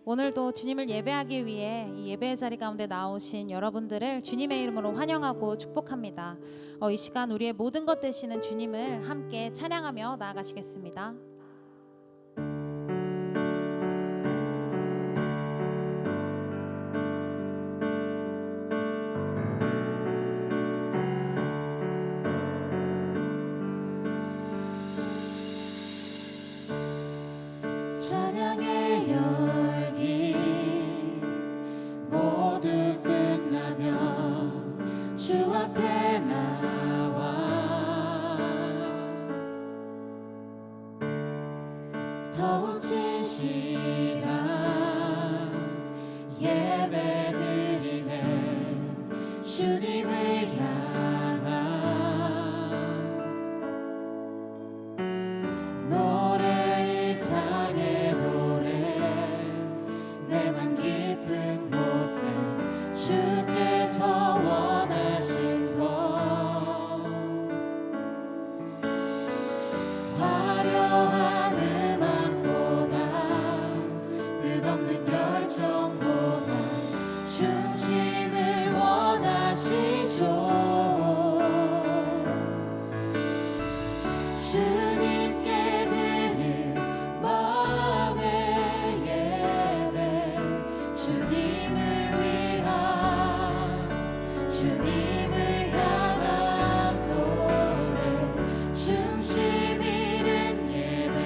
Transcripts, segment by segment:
오늘도 주님을 예배하기 위해 이 예배의 자리 가운데 나오신 여러분들을 주님의 이름으로 환영하고 축복합니다. 이 시간 우리의 모든 것 되시는 주님을 함께 찬양하며 나아가시겠습니다. 찬양의 열기 모두 끝나면 주 앞에 나와 더욱 진실한 예배 드리네 주님을 향한 노래 이상의 노래 내 맘 깊은 곳에 주께서 원하신 것 화려한 음악보다 끝없는 열정보다 중심을 원하시죠. 주님께 드릴 마음의 예배 주님을 위한 주님을 향한 노래 중심 잃은 예배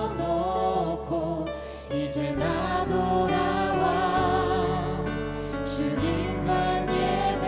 내려놓고 이제 나 돌아와 주님만 예배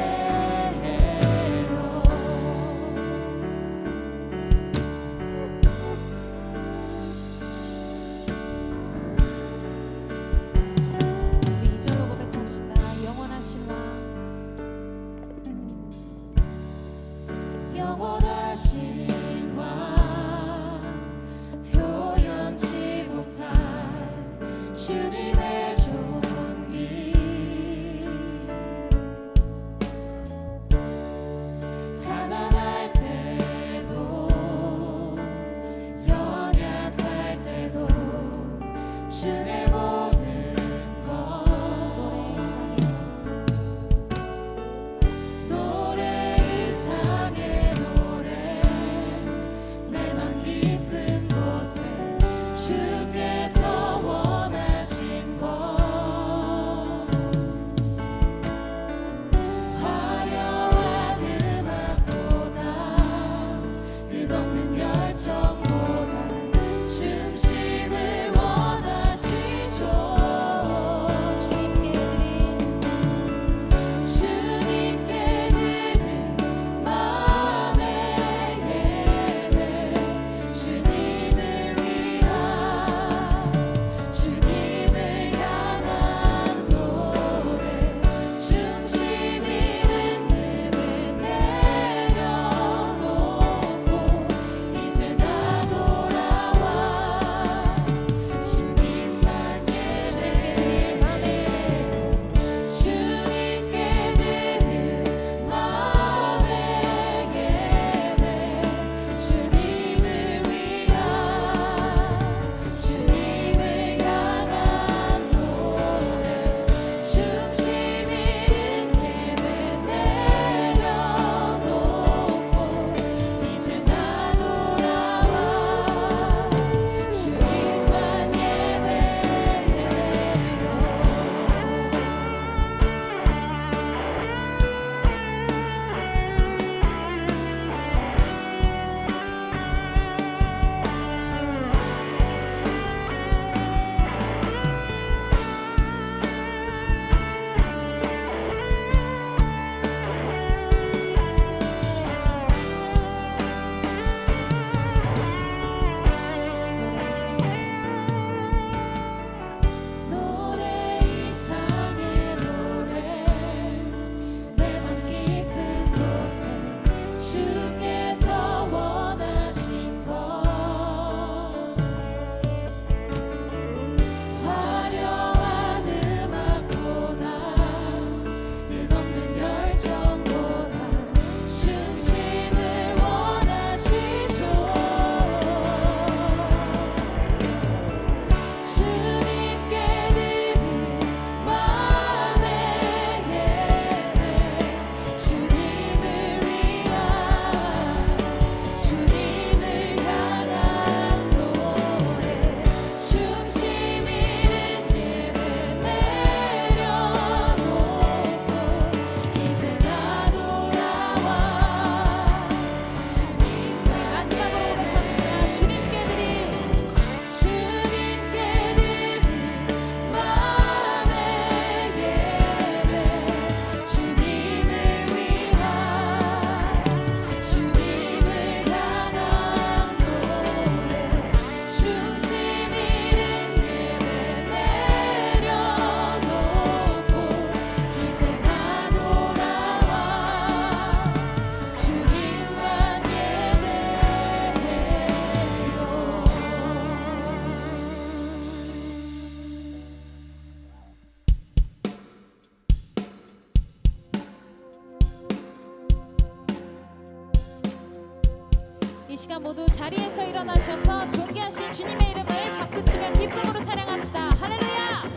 시간 모두 자리에서 일어나셔서 존귀하신 주님의 이름을 박수치며 기쁨으로 찬양합시다. 할렐루야.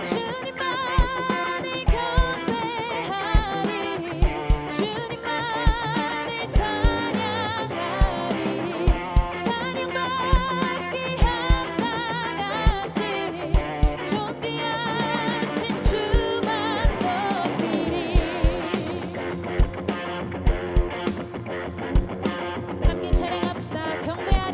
주님만을 경배하리 주님만을 찬양하리 찬양받기 합당하신 존귀하신 주만 높이리. 함께 찬양합시다. 경배하리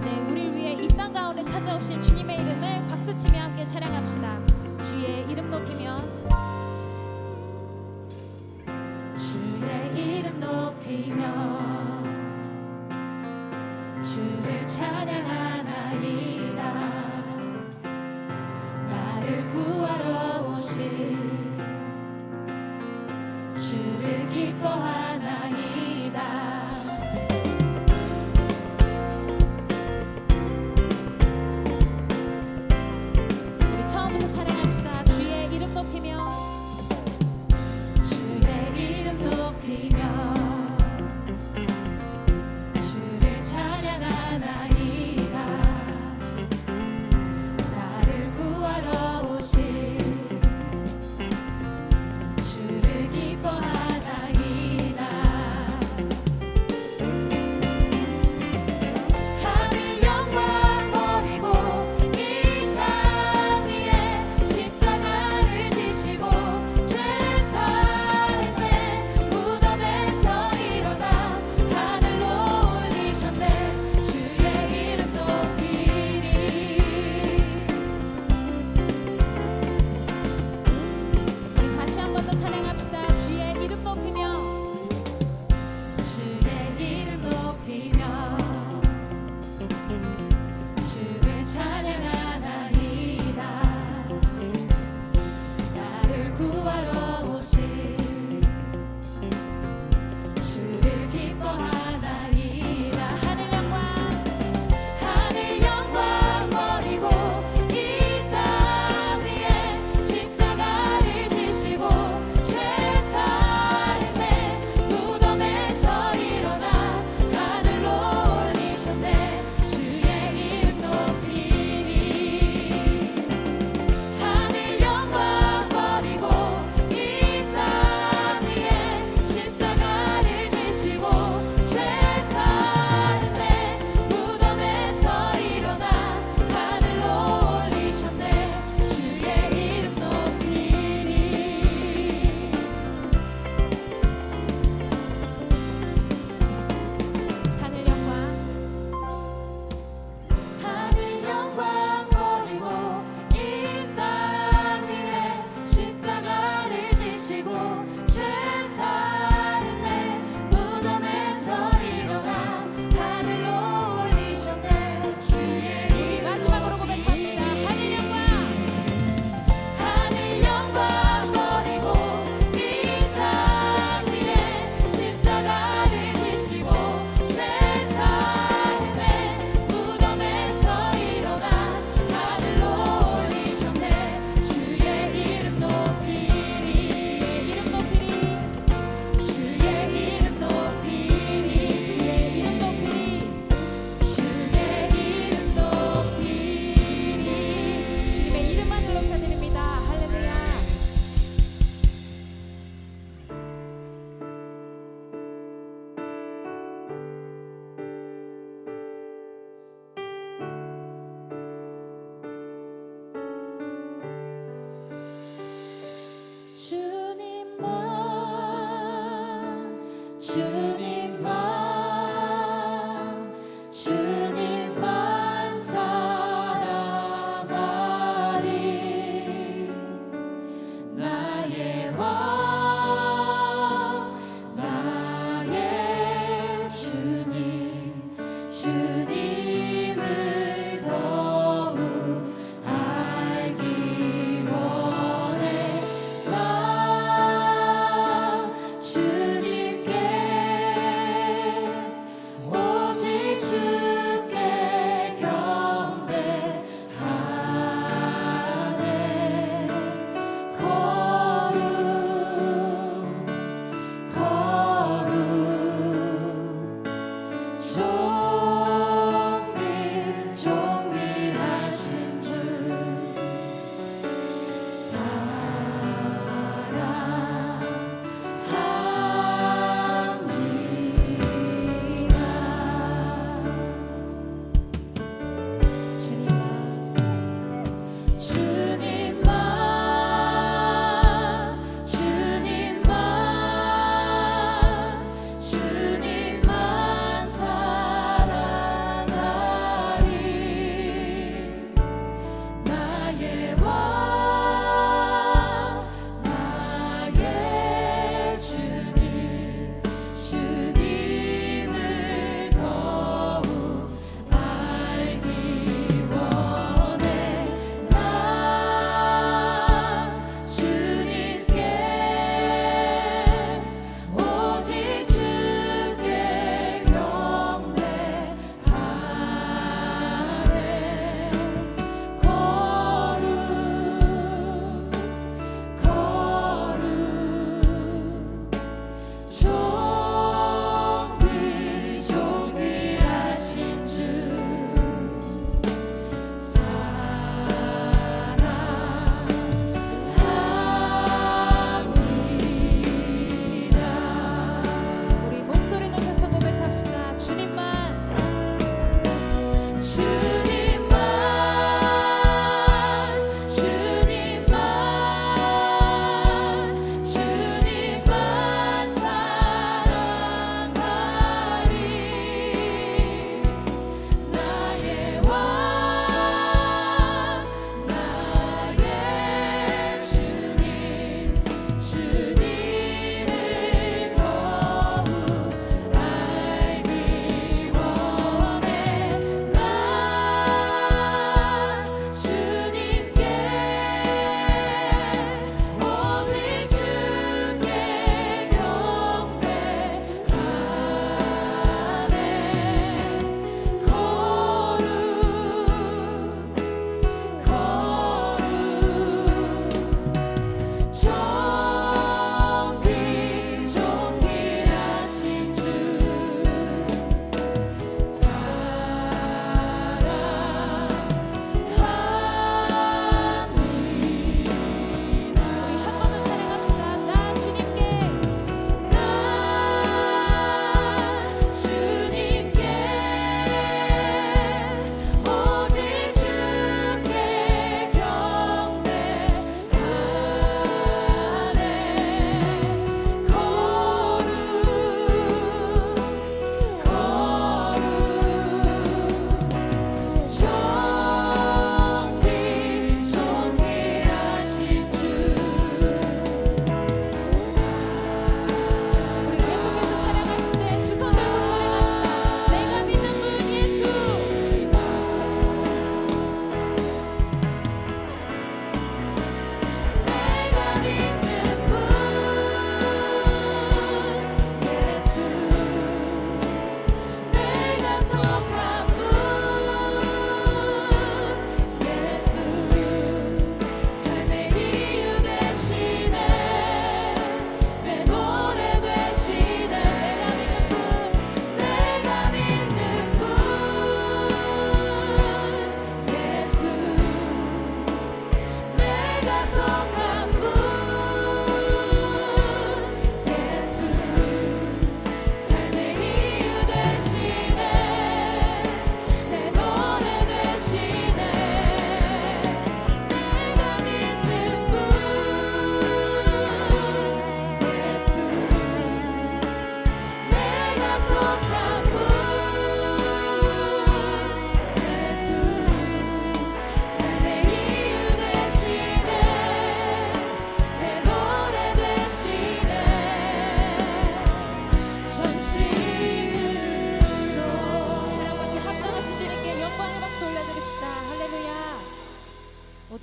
네, 우리를 위해 이 땅 가운데 찾아오신 주님의 이름을 박수치며 함께 찬양합시다. 주의 이름 높이며 주의 이름 높이며 주를 찬양하나이다. 나를 구하러 오신 주를 기뻐하나이다. 우리 처음부터 찬양합시다. 주의 이름 높이며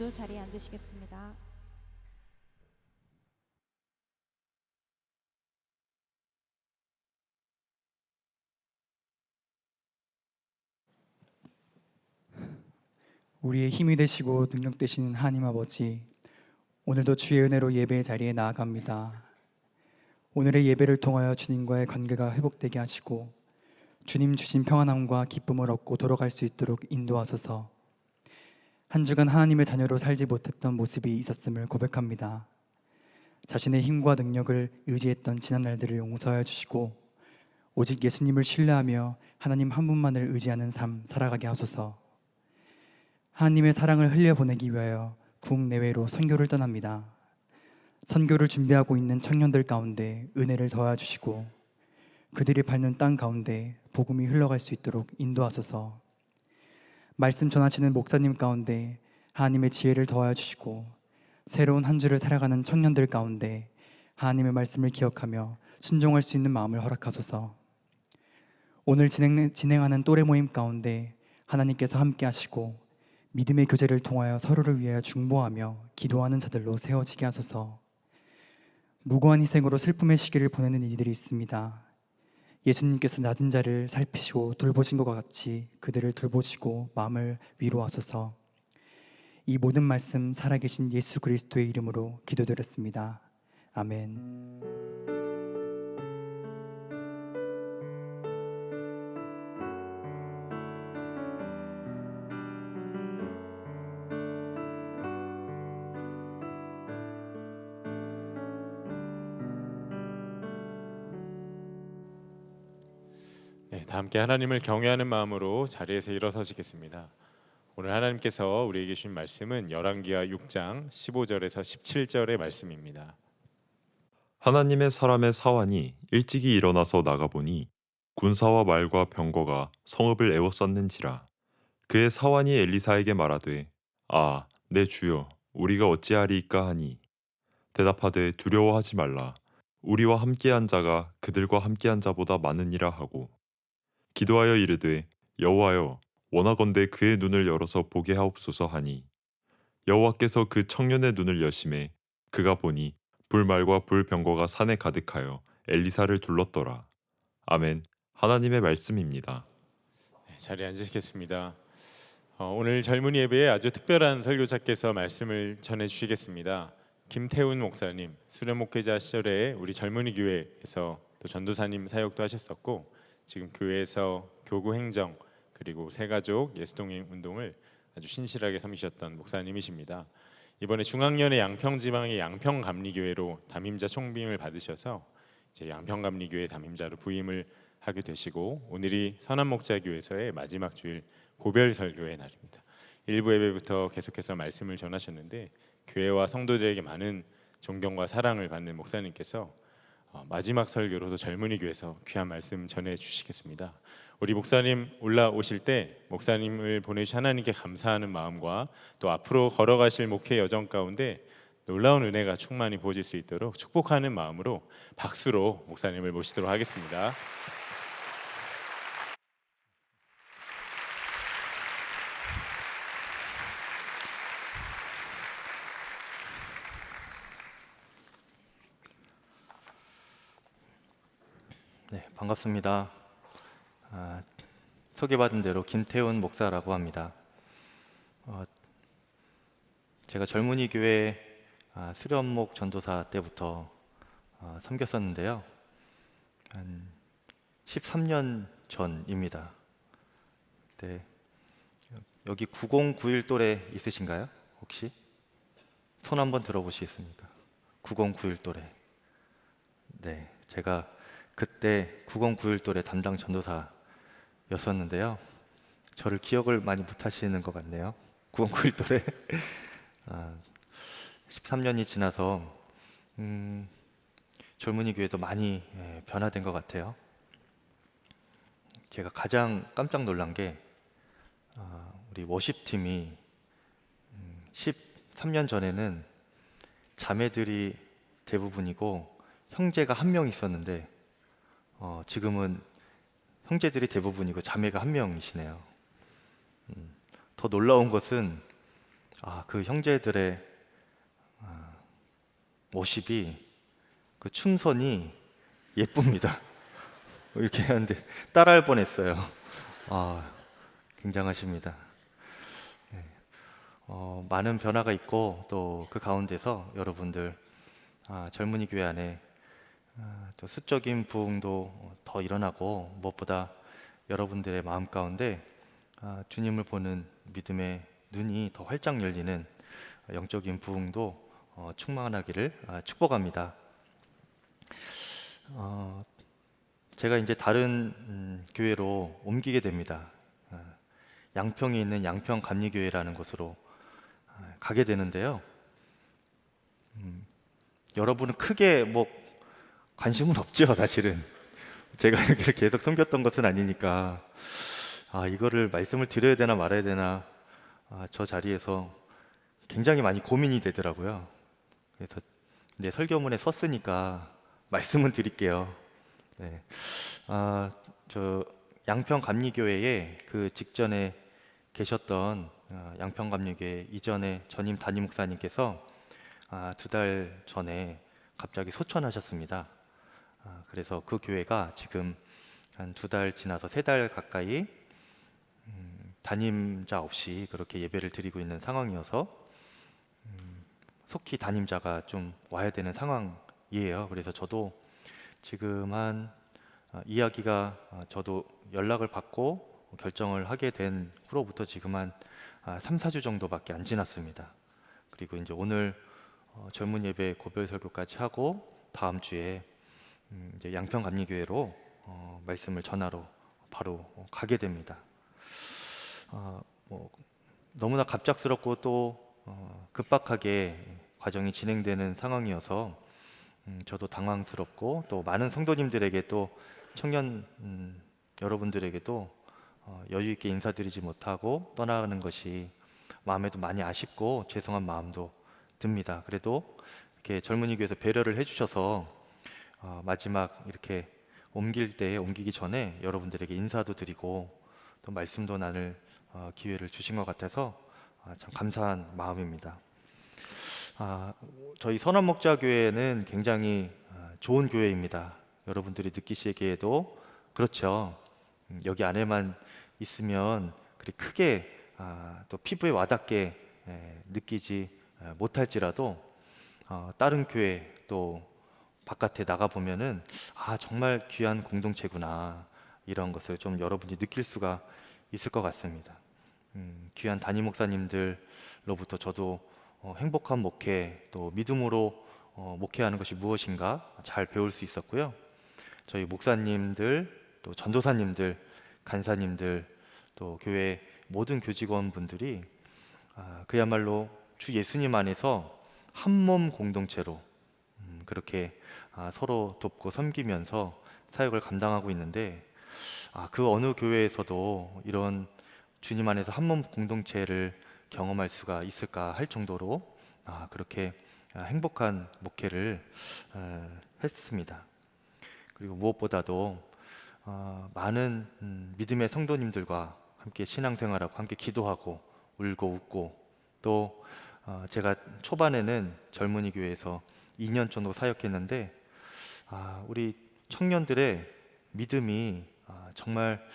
모두 자리에 앉으시겠습니다. 우리의 힘이 되시고 능력 되시는 하나님 아버지, 오늘도 주의 은혜로 예배의 자리에 나아갑니다. 오늘의 예배를 통하여 주님과의 관계가 회복되게 하시고 주님 주신 평안함과 기쁨을 얻고 돌아갈 수 있도록 인도하소서. 한 주간 하나님의 자녀로 살지 못했던 모습이 있었음을 고백합니다. 자신의 힘과 능력을 의지했던 지난 날들을 용서하여 주시고 오직 예수님을 신뢰하며 하나님 한 분만을 의지하는 삶 살아가게 하소서. 하나님의 사랑을 흘려보내기 위하여 국내외로 선교를 떠납니다. 선교를 준비하고 있는 청년들 가운데 은혜를 더하주시고 그들이 밟는 땅 가운데 복음이 흘러갈 수 있도록 인도하소서. 말씀 전하시는 목사님 가운데 하나님의 지혜를 더하주시고 새로운 한 주를 살아가는 청년들 가운데 하나님의 말씀을 기억하며 순종할 수 있는 마음을 허락하소서. 오늘 진행하는 또래 모임 가운데 하나님께서 함께 하시고 믿음의 교제를 통하여 서로를 위하여 중보하며 기도하는 자들로 세워지게 하소서. 무고한 희생으로 슬픔의 시기를 보내는 이들이 있습니다. 예수님께서 낮은 자를 살피시고 돌보신 것과 같이 그들을 돌보시고 마음을 위로하소서. 이 모든 말씀 살아계신 예수 그리스도의 이름으로 기도드렸습니다. 아멘. 네, 다 함께 하나님을 경외하는 마음으로 자리에서 일어서시겠습니다. 오늘 하나님께서 우리에게 주신 말씀은 열왕기하 6장 15절에서 17절의 말씀입니다. 하나님의 사람의 사환이 일찍이 일어나서 나가보니 군사와 말과 병거가 성읍을 에워쌌는지라. 그의 사환이 엘리사에게 말하되 아, 내 주여, 우리가 어찌하리이까 하니 대답하되 두려워하지 말라. 우리와 함께한 자가 그들과 함께한 자보다 많으니라 하고 기도하여 이르되 여호와여, 원하건대 그의 눈을 열어서 보게 하옵소서 하니 여호와께서 그 청년의 눈을 여심해 그가 보니 불말과 불병거가 산에 가득하여 엘리사를 둘렀더라. 아멘. 하나님의 말씀입니다. 네, 자리에 앉으시겠습니다. 오늘 젊은이 예배에 아주 특별한 설교자께서 말씀을 전해 주시겠습니다. 김태훈 목사님, 수련 목회자 시절에 우리 젊은이 교회에서 또 전도사님 사역도 하셨었고 지금 교회에서 교구 행정 그리고 새가족 예수동행 운동을 아주 신실하게 섬기셨던 목사님이십니다. 이번에 중앙연의 양평지방의 양평감리교회로 담임자 총빙을 받으셔서 이제 양평감리교회 담임자로 부임을 하게 되시고 오늘이 선한목자교회에서의 마지막 주일 고별 설교의 날입니다. 1부 예배부터 계속해서 말씀을 전하셨는데 교회와 성도들에게 많은 존경과 사랑을 받는 목사님께서 마지막 설교로도 젊은이 교회에서 귀한 말씀 전해 주시겠습니다. 우리 목사님 올라오실 때 목사님을 보내주신 하나님께 감사하는 마음과 또 앞으로 걸어가실 목회 여정 가운데 놀라운 은혜가 충만히 부어질 수 있도록 축복하는 마음으로 박수로 목사님을 모시도록 하겠습니다. 네, 반갑습니다. 소개받은 대로 김태훈 목사라고 합니다. 제가 젊은이 교회 수련목 전도사 때부터 섬겼었는데요. 한 13년 전입니다. 네, 여기 9091 또래 있으신가요? 혹시? 손 한번 들어보시겠습니까? 9091 또래. 네, 제가 그때 9091 또래 담당 전도사였었는데요. 저를 기억을 많이 못하시는 것 같네요. 9091 또래 13년이 지나서 젊은이 교회도 많이 변화된 것 같아요. 제가 가장 깜짝 놀란 게 우리 워십팀이 13년 전에는 자매들이 대부분이고 형제가 한 명 있었는데 지금은 형제들이 대부분이고 자매가 한 명이시네요. 더 놀라운 것은 그 형제들의 모습이 그 춤선이 예쁩니다. 이렇게 하는데 따라할 뻔했어요. 굉장하십니다. 네. 많은 변화가 있고 또 그 가운데서 여러분들 젊은이 교회 안에 또 수적인 부흥도 더 일어나고 무엇보다 여러분들의 마음 가운데 주님을 보는 믿음의 눈이 더 활짝 열리는 영적인 부흥도 충만하기를 축복합니다. 제가 이제 다른 교회로 옮기게 됩니다. 양평에 있는 양평감리교회라는 곳으로 가게 되는데요. 여러분은 크게 관심은 없죠, 사실은. 제가 여기를 계속 섬겼던 것은 아니니까 이거를 말씀을 드려야 되나 말아야 되나 저 자리에서 굉장히 많이 고민이 되더라고요. 그래서 내 설교문에 썼으니까 말씀은 드릴게요. 네. 저 양평감리교회에 그 직전에 계셨던 양평감리교회 이전에 전임 담임 목사님께서 2달 전에 갑자기 소천하셨습니다. 그래서 그 교회가 지금 한 2달 지나서 3달 가까이 담임자 없이 그렇게 예배를 드리고 있는 상황이어서 속히 담임자가 좀 와야 되는 상황이에요. 그래서 저도 지금 한 이야기가 저도 연락을 받고 결정을 하게 된 후로부터 지금 한 3, 4주 정도밖에 안 지났습니다. 그리고 이제 오늘 젊은 예배 고별 설교까지 하고 다음 주에 이제 양평감리교회로 말씀을 전하러 바로 가게 됩니다. 뭐 너무나 갑작스럽고 또 급박하게 과정이 진행되는 상황이어서 저도 당황스럽고 또 많은 성도님들에게 또 청년 여러분들에게도 여유 있게 인사드리지 못하고 떠나가는 것이 마음에도 많이 아쉽고 죄송한 마음도 듭니다. 그래도 이렇게 젊은이 교회에서 배려를 해주셔서 마지막 이렇게 옮기기 전에 여러분들에게 인사도 드리고 또 말씀도 나눌 기회를 주신 것 같아서 참 감사한 마음입니다. 저희 선한목자교회는 굉장히 좋은 교회입니다. 여러분들이 느끼시기에도 그렇죠. 여기 안에만 있으면 그리 크게 또 피부에 와닿게 느끼지 못할지라도 다른 교회 또 바깥에 나가 보면은 정말 귀한 공동체구나 이런 것을 좀 여러분이 느낄 수가 있을 것 같습니다. 귀한 담임 목사님들로부터 저도 행복한 목회 또 믿음으로 목회하는 것이 무엇인가 잘 배울 수 있었고요. 저희 목사님들 또 전도사님들 간사님들 또 교회 모든 교직원분들이 그야말로 주 예수님 안에서 한 몸 공동체로 그렇게 서로 돕고 섬기면서 사역을 감당하고 있는데 그 어느 교회에서도 이런 주님 안에서 한 몸 공동체를 경험할 수가 있을까 할 정도로 그렇게 행복한 목회를 했습니다. 그리고 무엇보다도 많은 믿음의 성도님들과 함께 신앙생활하고 함께 기도하고 울고 웃고 또 제가 초반에는 젊은이 교회에서 2년 정도 사역했는데 우리 청년들의 믿음이 정말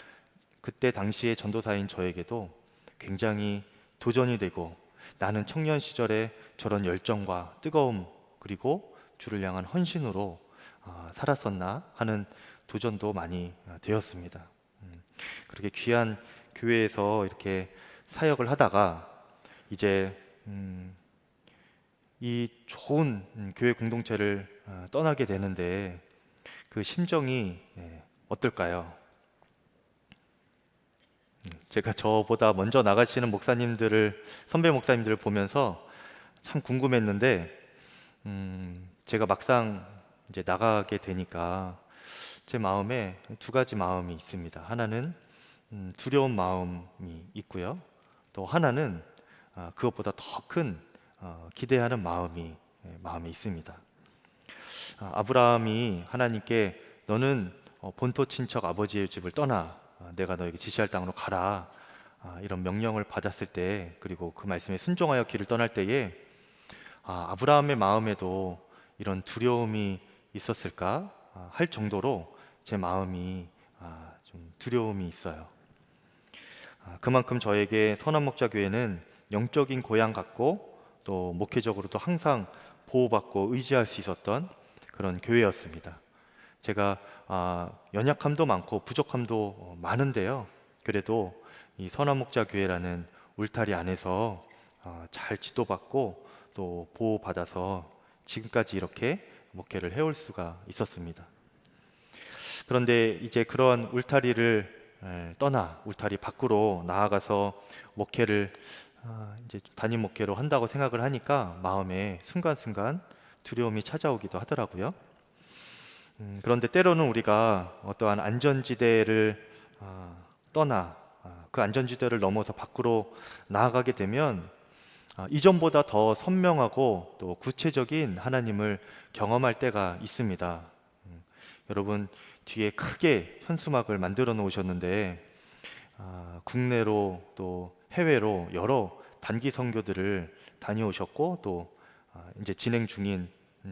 그때 당시에 전도사인 저에게도 굉장히 도전이 되고 나는 청년 시절에 저런 열정과 뜨거움 그리고 주를 향한 헌신으로 살았었나 하는 도전도 많이 되었습니다. 그렇게 귀한 교회에서 이렇게 사역을 하다가 이제 이 좋은 교회 공동체를 떠나게 되는데 그 심정이 어떨까요? 제가 저보다 먼저 나가시는 선배 목사님들을 보면서 참 궁금했는데 제가 막상 이제 나가게 되니까 제 마음에 두 가지 마음이 있습니다. 하나는 두려운 마음이 있고요. 또 하나는 그것보다 더 큰 기대하는 마음이 있습니다. 아브라함이 하나님께 너는 본토 친척 아버지의 집을 떠나 내가 너에게 지시할 땅으로 가라 이런 명령을 받았을 때 그리고 그 말씀에 순종하여 길을 떠날 때에 아브라함의 마음에도 이런 두려움이 있었을까 할 정도로 제 마음이 좀 두려움이 있어요. 그만큼 저에게 선한목자교회는 영적인 고향 같고 또 목회적으로도 항상 보호받고 의지할 수 있었던 그런 교회였습니다. 제가 연약함도 많고 부족함도 많은데요. 그래도 이 선한목자교회라는 울타리 안에서 잘 지도받고 또 보호받아서 지금까지 이렇게 목회를 해올 수가 있었습니다. 그런데 이제 그런 울타리를 떠나 울타리 밖으로 나아가서 목회를 이제 담임 목회로 한다고 생각을 하니까 마음에 순간순간 두려움이 찾아오기도 하더라고요. 그런데 때로는 우리가 어떠한 안전지대를 떠나 그 안전지대를 넘어서 밖으로 나아가게 되면 이전보다 더 선명하고 또 구체적인 하나님을 경험할 때가 있습니다. 여러분 뒤에 크게 현수막을 만들어 놓으셨는데 국내로 또 해외로 여러 단기 선교들을 다녀오셨고 또 이제 진행 중인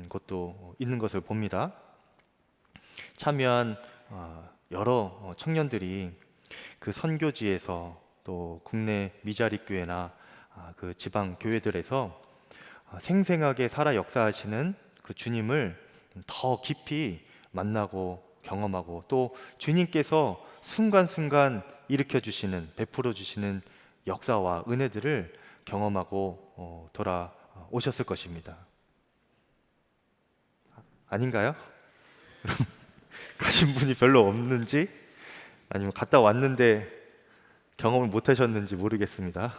것도 있는 것을 봅니다. 참여한 여러 청년들이 그 선교지에서 또 국내 미자립 교회나 그 지방 교회들에서 생생하게 살아 역사하시는 그 주님을 더 깊이 만나고 경험하고 또 주님께서 순간순간 일으켜 주시는 베풀어 주시는 역사와 은혜들을 경험하고 돌아오셨을 것입니다. 아닌가요? 가신 분이 별로 없는지 아니면 갔다 왔는데 경험을 못 하셨는지 모르겠습니다.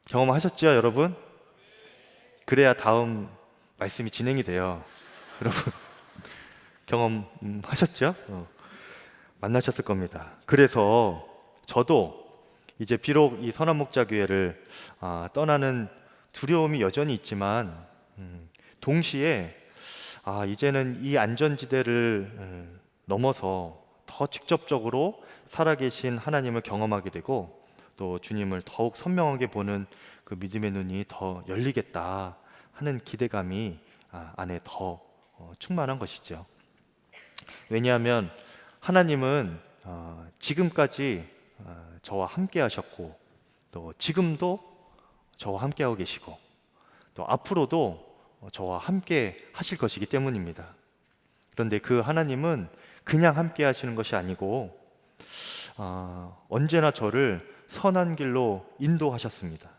경험하셨죠, 여러분? 그래야 다음 말씀이 진행이 돼요. 여러분 경험하셨죠? 만나셨을 겁니다. 그래서 저도 이제 비록 이 선한목자교회를 떠나는 두려움이 여전히 있지만 동시에 이제는 이 안전지대를 넘어서 더 직접적으로 살아계신 하나님을 경험하게 되고 또 주님을 더욱 선명하게 보는 그 믿음의 눈이 더 열리겠다 하는 기대감이 안에 더 충만한 것이죠. 왜냐하면 하나님은 지금까지 저와 함께 하셨고 또 지금도 저와 함께 하고 계시고 또 앞으로도 저와 함께 하실 것이기 때문입니다. 그런데 그 하나님은 그냥 함께 하시는 것이 아니고 언제나 저를 선한 길로 인도하셨습니다.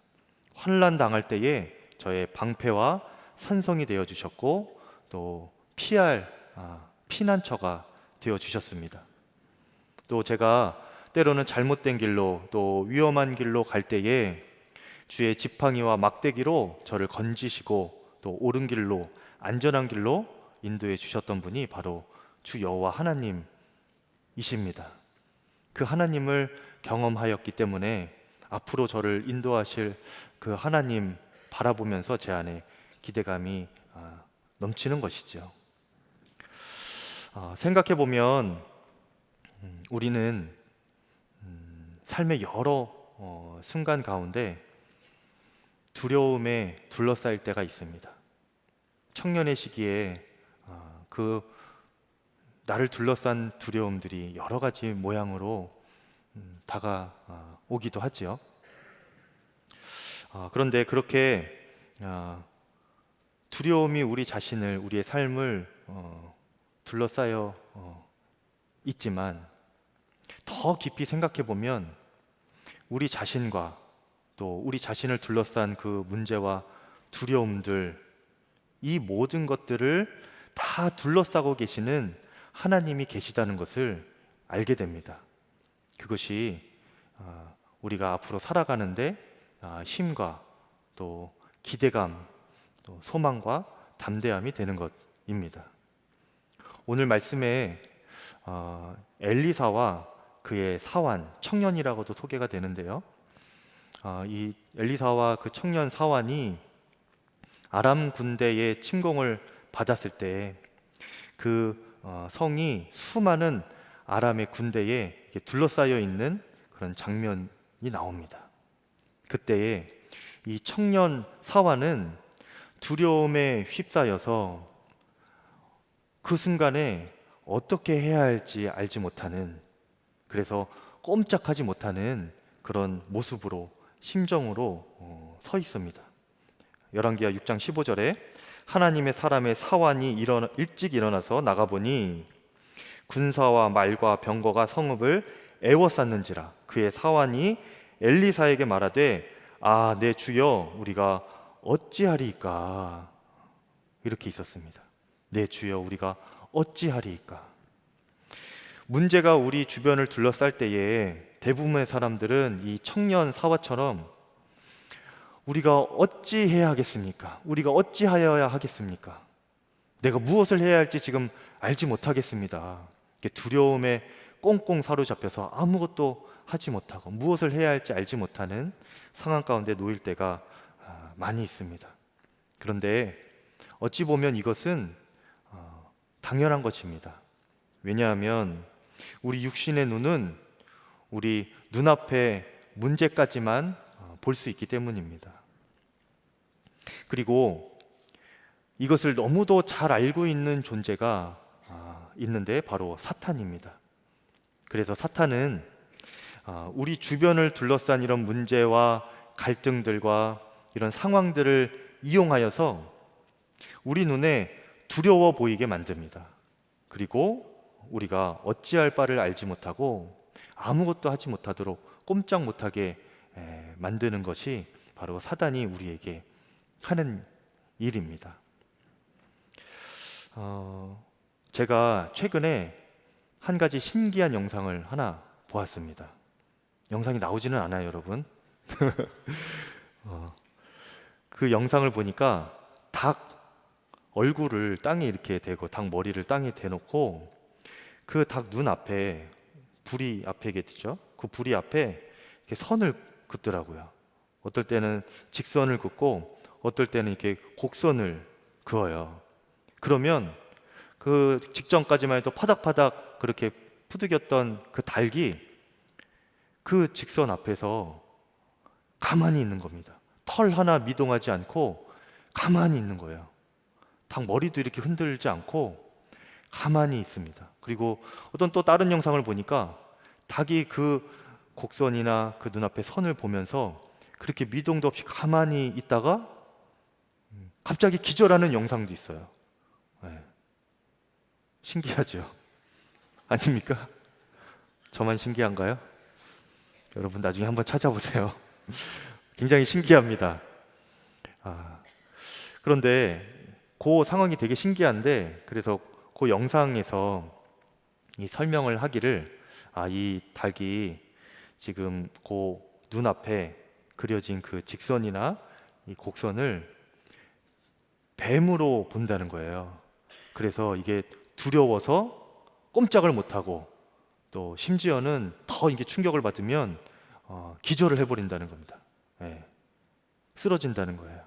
환난 당할 때에 저의 방패와 산성이 되어 주셨고 또 피할 피난처가 되어 주셨습니다. 또 제가 때로는 잘못된 길로 또 위험한 길로 갈 때에 주의 지팡이와 막대기로 저를 건지시고 또 옳은 길로 안전한 길로 인도해 주셨던 분이 바로 주 여호와 하나님이십니다. 그 하나님을 경험하였기 때문에 앞으로 저를 인도하실 그 하나님 바라보면서 제 안에 기대감이 넘치는 것이죠. 생각해 보면 우리는 삶의 여러 순간 가운데 두려움에 둘러싸일 때가 있습니다. 청년의 시기에 그 나를 둘러싼 두려움들이 여러 가지 모양으로 다가오기도 하지요. 그런데 그렇게 두려움이 우리 자신을, 우리의 삶을 둘러싸여 있지만 더 깊이 생각해 보면 우리 자신과 또 우리 자신을 둘러싼 그 문제와 두려움들, 이 모든 것들을 다 둘러싸고 계시는 하나님이 계시다는 것을 알게 됩니다. 그것이 우리가 앞으로 살아가는데 힘과 또 기대감, 또 소망과 담대함이 되는 것입니다. 오늘 말씀에 엘리사와 그의 사환, 청년이라고도 소개가 되는데요. 이 엘리사와 그 청년 사환이 아람 군대의 침공을 받았을 때 그 성이 수많은 아람의 군대에 둘러싸여 있는 그런 장면이 나옵니다. 그때에 이 청년 사환은 두려움에 휩싸여서 그 순간에 어떻게 해야 할지 알지 못하는, 그래서 꼼짝하지 못하는 그런 모습으로, 심정으로 서 있습니다. 열왕기하 6장 15절에 하나님의 사람의 사환이 일찍 일어나서 나가보니 군사와 말과 병거가 성읍을 에워쌌는지라. 그의 사환이 엘리사에게 말하되 내 주여 우리가 어찌하리이까. 이렇게 있었습니다. 내 주여 우리가 어찌하리이까. 문제가 우리 주변을 둘러쌀 때에 대부분의 사람들은 이 청년 사화처럼 우리가 어찌해야 하겠습니까? 우리가 어찌하여야 하겠습니까? 내가 무엇을 해야 할지 지금 알지 못하겠습니다. 두려움에 꽁꽁 사로잡혀서 아무것도 하지 못하고 무엇을 해야 할지 알지 못하는 상황 가운데 놓일 때가 많이 있습니다. 그런데 어찌 보면 이것은 당연한 것입니다. 왜냐하면 우리 육신의 눈은 우리 눈앞의 문제까지만 볼 수 있기 때문입니다. 그리고 이것을 너무도 잘 알고 있는 존재가 있는데 바로 사탄입니다. 그래서 사탄은 우리 주변을 둘러싼 이런 문제와 갈등들과 이런 상황들을 이용하여서 우리 눈에 두려워 보이게 만듭니다. 그리고 우리가 어찌할 바를 알지 못하고 아무것도 하지 못하도록 꼼짝 못하게 만드는 것이 바로 사단이 우리에게 하는 일입니다. 제가 최근에 한 가지 신기한 영상을 하나 보았습니다. 영상이 나오지는 않아요, 여러분. 그 영상을 보니까 닭 얼굴을 땅에 이렇게 대고 닭 머리를 땅에 대놓고 그 닭 눈 앞에 부리 앞에겠죠? 그 부리 앞에 이렇게 선을 긋더라고요. 어떨 때는 직선을 긋고 어떨 때는 이렇게 곡선을 그어요. 그러면 그 직전까지만 해도 파닥파닥 그렇게 푸드겼던 그 닭이 그 직선 앞에서 가만히 있는 겁니다. 털 하나 미동하지 않고 가만히 있는 거예요. 닭 머리도 이렇게 흔들지 않고 가만히 있습니다. 그리고 어떤 또 다른 영상을 보니까 닭이 그 곡선이나 그 눈앞에 선을 보면서 그렇게 미동도 없이 가만히 있다가 갑자기 기절하는 영상도 있어요. 네. 신기하죠? 아닙니까? 저만 신기한가요? 여러분 나중에 한번 찾아보세요. 굉장히 신기합니다. 그런데 그 상황이 되게 신기한데, 그래서 그 영상에서 이 설명을 하기를 이 닭이 지금 그 눈앞에 그려진 그 직선이나 이 곡선을 뱀으로 본다는 거예요. 그래서 이게 두려워서 꼼짝을 못하고 또 심지어는 더 이게 충격을 받으면 기절을 해버린다는 겁니다. 예. 쓰러진다는 거예요.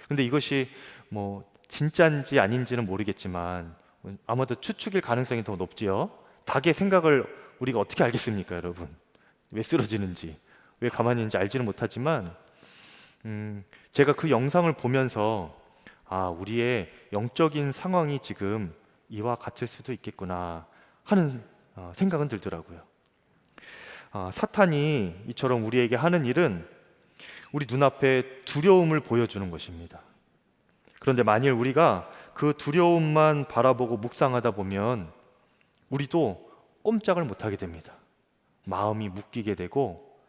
근데 이것이 뭐 진짜인지 아닌지는 모르겠지만 아마도 추측일 가능성이 더 높지요. 닭의 생각을 우리가 어떻게 알겠습니까, 여러분? 왜 쓰러지는지, 왜 가만히 있는지 알지는 못하지만 제가 그 영상을 보면서 우리의 영적인 상황이 지금 이와 같을 수도 있겠구나 하는 생각은 들더라고요. 사탄이 이처럼 우리에게 하는 일은 우리 눈앞에 두려움을 보여주는 것입니다. 그런데 만일 우리가 그 두려움만 바라보고 묵상하다 보면 우리도 꼼짝을 못하게 됩니다. 마음이 묶이게 되고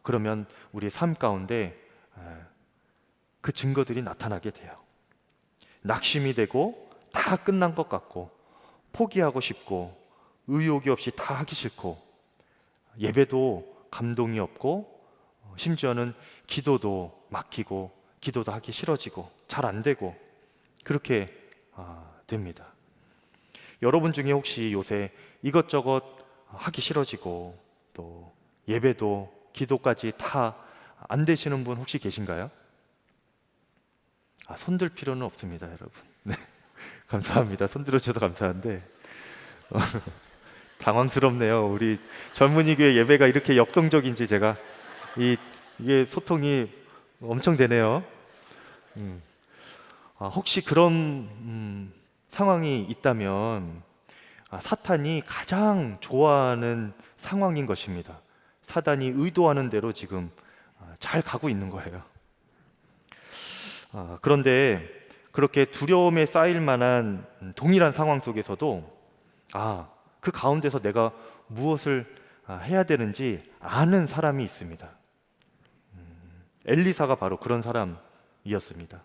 그러면 우리의 삶 가운데 그 증거들이 나타나게 돼요. 낙심이 되고 다 끝난 것 같고 포기하고 싶고 의욕이 없이 다 하기 싫고 예배도 감동이 없고 심지어는 기도도 막히고 기도도 하기 싫어지고 잘 안 되고 그렇게 됩니다. 여러분 중에 혹시 요새 이것저것 하기 싫어지고 또 예배도 기도까지 다 안 되시는 분 혹시 계신가요? 손들 필요는 없습니다, 여러분. 네, 감사합니다. 손들어 주셔서 감사한데 당황스럽네요. 우리 젊은이 교회 예배가 이렇게 역동적인지 제가 이게 소통이 엄청 되네요. 혹시 그런 상황이 있다면 사탄이 가장 좋아하는 상황인 것입니다. 사탄이 의도하는 대로 지금 잘 가고 있는 거예요. 그런데 그렇게 두려움에 쌓일 만한 동일한 상황 속에서도 그 가운데서 내가 무엇을 해야 되는지 아는 사람이 있습니다. 엘리사가 바로 그런 사람이었습니다.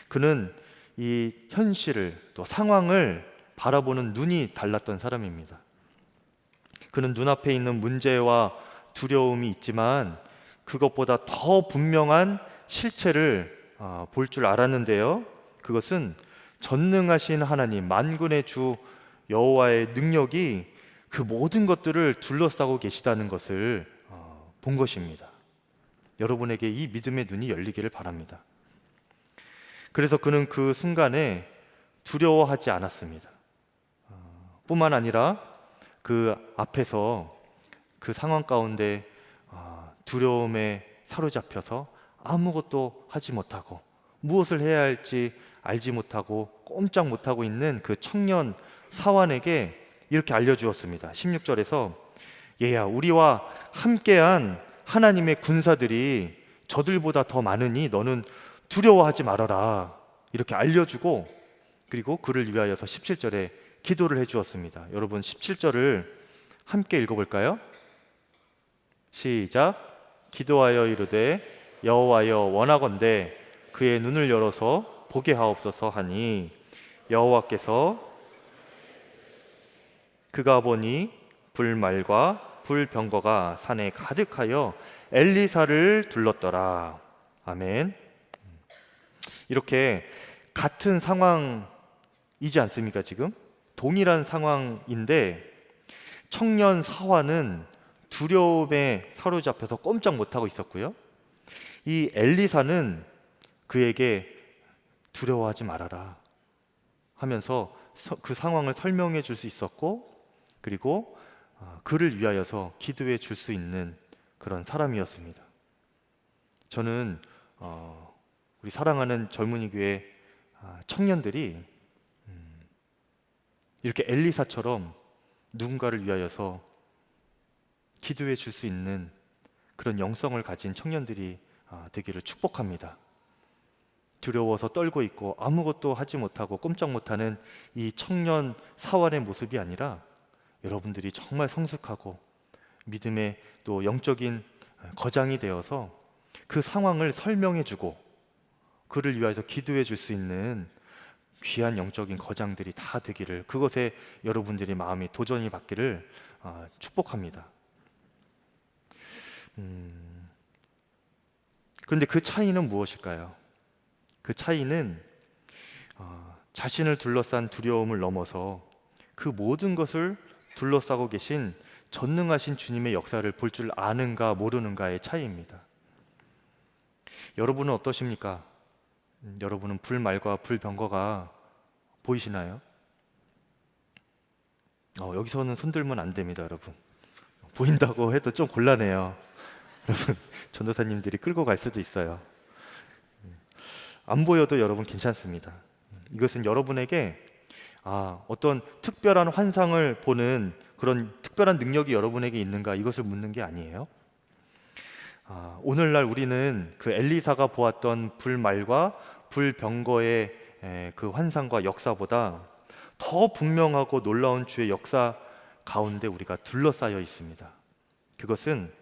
그는 이 현실을 또 상황을 바라보는 눈이 달랐던 사람입니다. 그는 눈앞에 있는 문제와 두려움이 있지만 그것보다 더 분명한 실체를 볼 줄 알았는데요. 그것은 전능하신 하나님, 만군의 주 여호와의 능력이 그 모든 것들을 둘러싸고 계시다는 것을 본 것입니다. 여러분에게 이 믿음의 눈이 열리기를 바랍니다. 그래서 그는 그 순간에 두려워하지 않았습니다. 뿐만 아니라 그 앞에서 그 상황 가운데 두려움에 사로잡혀서 아무것도 하지 못하고 무엇을 해야 할지 알지 못하고 꼼짝 못하고 있는 그 청년 사환에게 이렇게 알려주었습니다. 16절에서 얘야, 우리와 함께한 하나님의 군사들이 저들보다 더 많으니 너는 두려워하지 말아라, 이렇게 알려주고 그리고 그를 위하여서 17절에 기도를 해주었습니다. 여러분 17절을 함께 읽어볼까요? 시작. 기도하여 이르되 여호와여, 원하건대 그의 눈을 열어서 보게 하옵소서 하니 여호와께서 그가 보니 불말과 불병거가 산에 가득하여 엘리사를 둘렀더라. 아멘. 이렇게 같은 상황이지 않습니까? 지금 동일한 상황인데 청년 사환은 두려움에 사로잡혀서 꼼짝 못하고 있었고요. 이 엘리사는 그에게 두려워하지 말아라 하면서 그 상황을 설명해 줄 수 있었고, 그리고 그를 위하여서 기도해 줄 수 있는 그런 사람이었습니다. 저는 우리 사랑하는 젊은이 교회 청년들이 이렇게 엘리사처럼 누군가를 위하여서 기도해 줄 수 있는 그런 영성을 가진 청년들이 되기를 축복합니다. 두려워서 떨고 있고 아무것도 하지 못하고 꼼짝 못하는 이 청년 사환의 모습이 아니라 여러분들이 정말 성숙하고 믿음의 또 영적인 거장이 되어서 그 상황을 설명해주고 그를 위하여서 기도해 줄 수 있는 귀한 영적인 거장들이 다 되기를, 그것에 여러분들의 마음이 도전이 받기를 축복합니다. 그런데 그 차이는 무엇일까요? 그 차이는 자신을 둘러싼 두려움을 넘어서 그 모든 것을 둘러싸고 계신 전능하신 주님의 역사를 볼 줄 아는가 모르는가의 차이입니다. 여러분은 어떠십니까? 여러분은 불말과 불병거가 보이시나요? 여기서는 손들면 안 됩니다, 여러분. 보인다고 해도 좀 곤란해요. 여러분, 전도사님들이 끌고 갈 수도 있어요. 안 보여도 여러분 괜찮습니다. 이것은 여러분에게 어떤 특별한 환상을 보는 그런 특별한 능력이 여러분에게 있는가, 이것을 묻는 게 아니에요. 오늘날 우리는 그 엘리사가 보았던 불말과 불병거의 그 환상과 역사보다 더 분명하고 놀라운 주의 역사 가운데 우리가 둘러싸여 있습니다. 그것은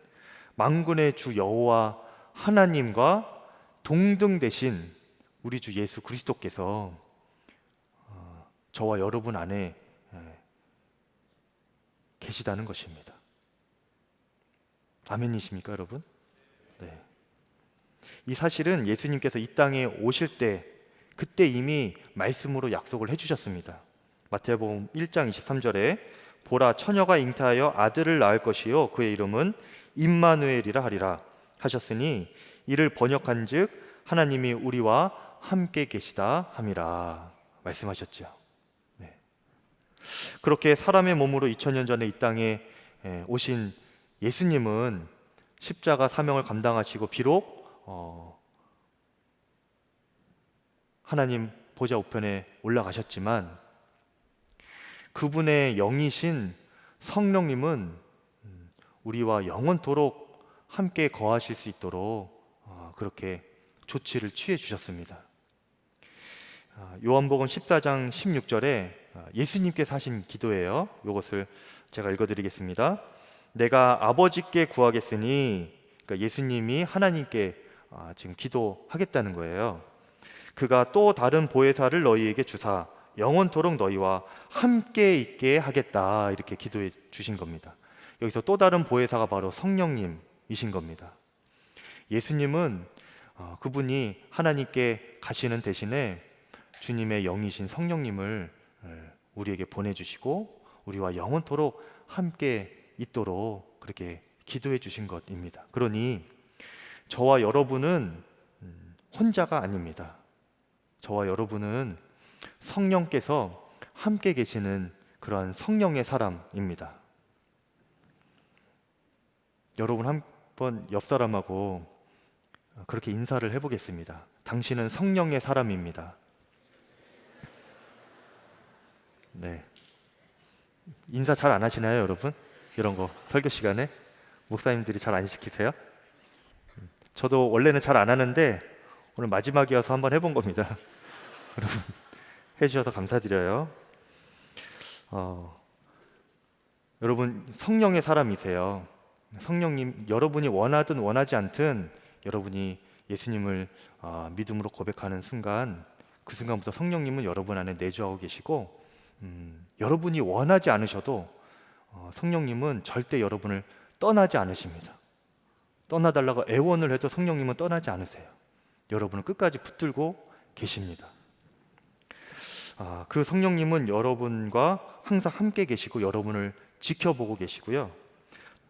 만군의 주 여호와 하나님과 동등 되신 우리 주 예수 그리스도께서 저와 여러분 안에 계시다는 것입니다. 아멘이십니까, 여러분? 네. 이 사실은 예수님께서 이 땅에 오실 때 그때 이미 말씀으로 약속을 해주셨습니다. 마태복음 1장 23절에 보라, 처녀가 잉태하여 아들을 낳을 것이요 그의 이름은 임마누엘이라 하리라 하셨으니 이를 번역한즉 하나님이 우리와 함께 계시다 함이라 말씀하셨죠. 네. 그렇게 사람의 몸으로 2000년 전에 이 땅에 오신 예수님은 십자가 사명을 감당하시고 비록 하나님 보좌 우편에 올라가셨지만 그분의 영이신 성령님은 우리와 영원토록 함께 거하실 수 있도록 그렇게 조치를 취해 주셨습니다. 요한복음 14장 16절에 예수님께서 하신 기도예요. 이것을 제가 읽어드리겠습니다. 내가 아버지께 구하겠으니, 그러니까 예수님이 하나님께 지금 기도하겠다는 거예요. 그가 또 다른 보혜사를 너희에게 주사 영원토록 너희와 함께 있게 하겠다, 이렇게 기도해 주신 겁니다. 여기서 또 다른 보혜사가 바로 성령님이신 겁니다. 예수님은 그분이 하나님께 가시는 대신에 주님의 영이신 성령님을 우리에게 보내주시고 우리와 영원토록 함께 있도록 그렇게 기도해 주신 것입니다. 그러니 저와 여러분은 혼자가 아닙니다. 저와 여러분은 성령께서 함께 계시는 그러한 성령의 사람입니다. 여러분 한번 옆 사람하고 그렇게 인사를 해보겠습니다. 당신은 성령의 사람입니다. 네. 인사 잘 안 하시나요, 여러분? 이런 거 설교 시간에 목사님들이 잘 안 시키세요? 저도 원래는 잘 안 하는데 오늘 마지막이어서 한번 해본 겁니다. 여러분 해주셔서 감사드려요. 여러분 성령의 사람이세요. 성령님, 여러분이 원하든 원하지 않든 여러분이 예수님을 믿음으로 고백하는 순간, 그 순간부터 성령님은 여러분 안에 내주하고 계시고 여러분이 원하지 않으셔도 성령님은 절대 여러분을 떠나지 않으십니다. 떠나달라고 애원을 해도 성령님은 떠나지 않으세요. 여러분을 끝까지 붙들고 계십니다. 그 성령님은 여러분과 항상 함께 계시고 여러분을 지켜보고 계시고요.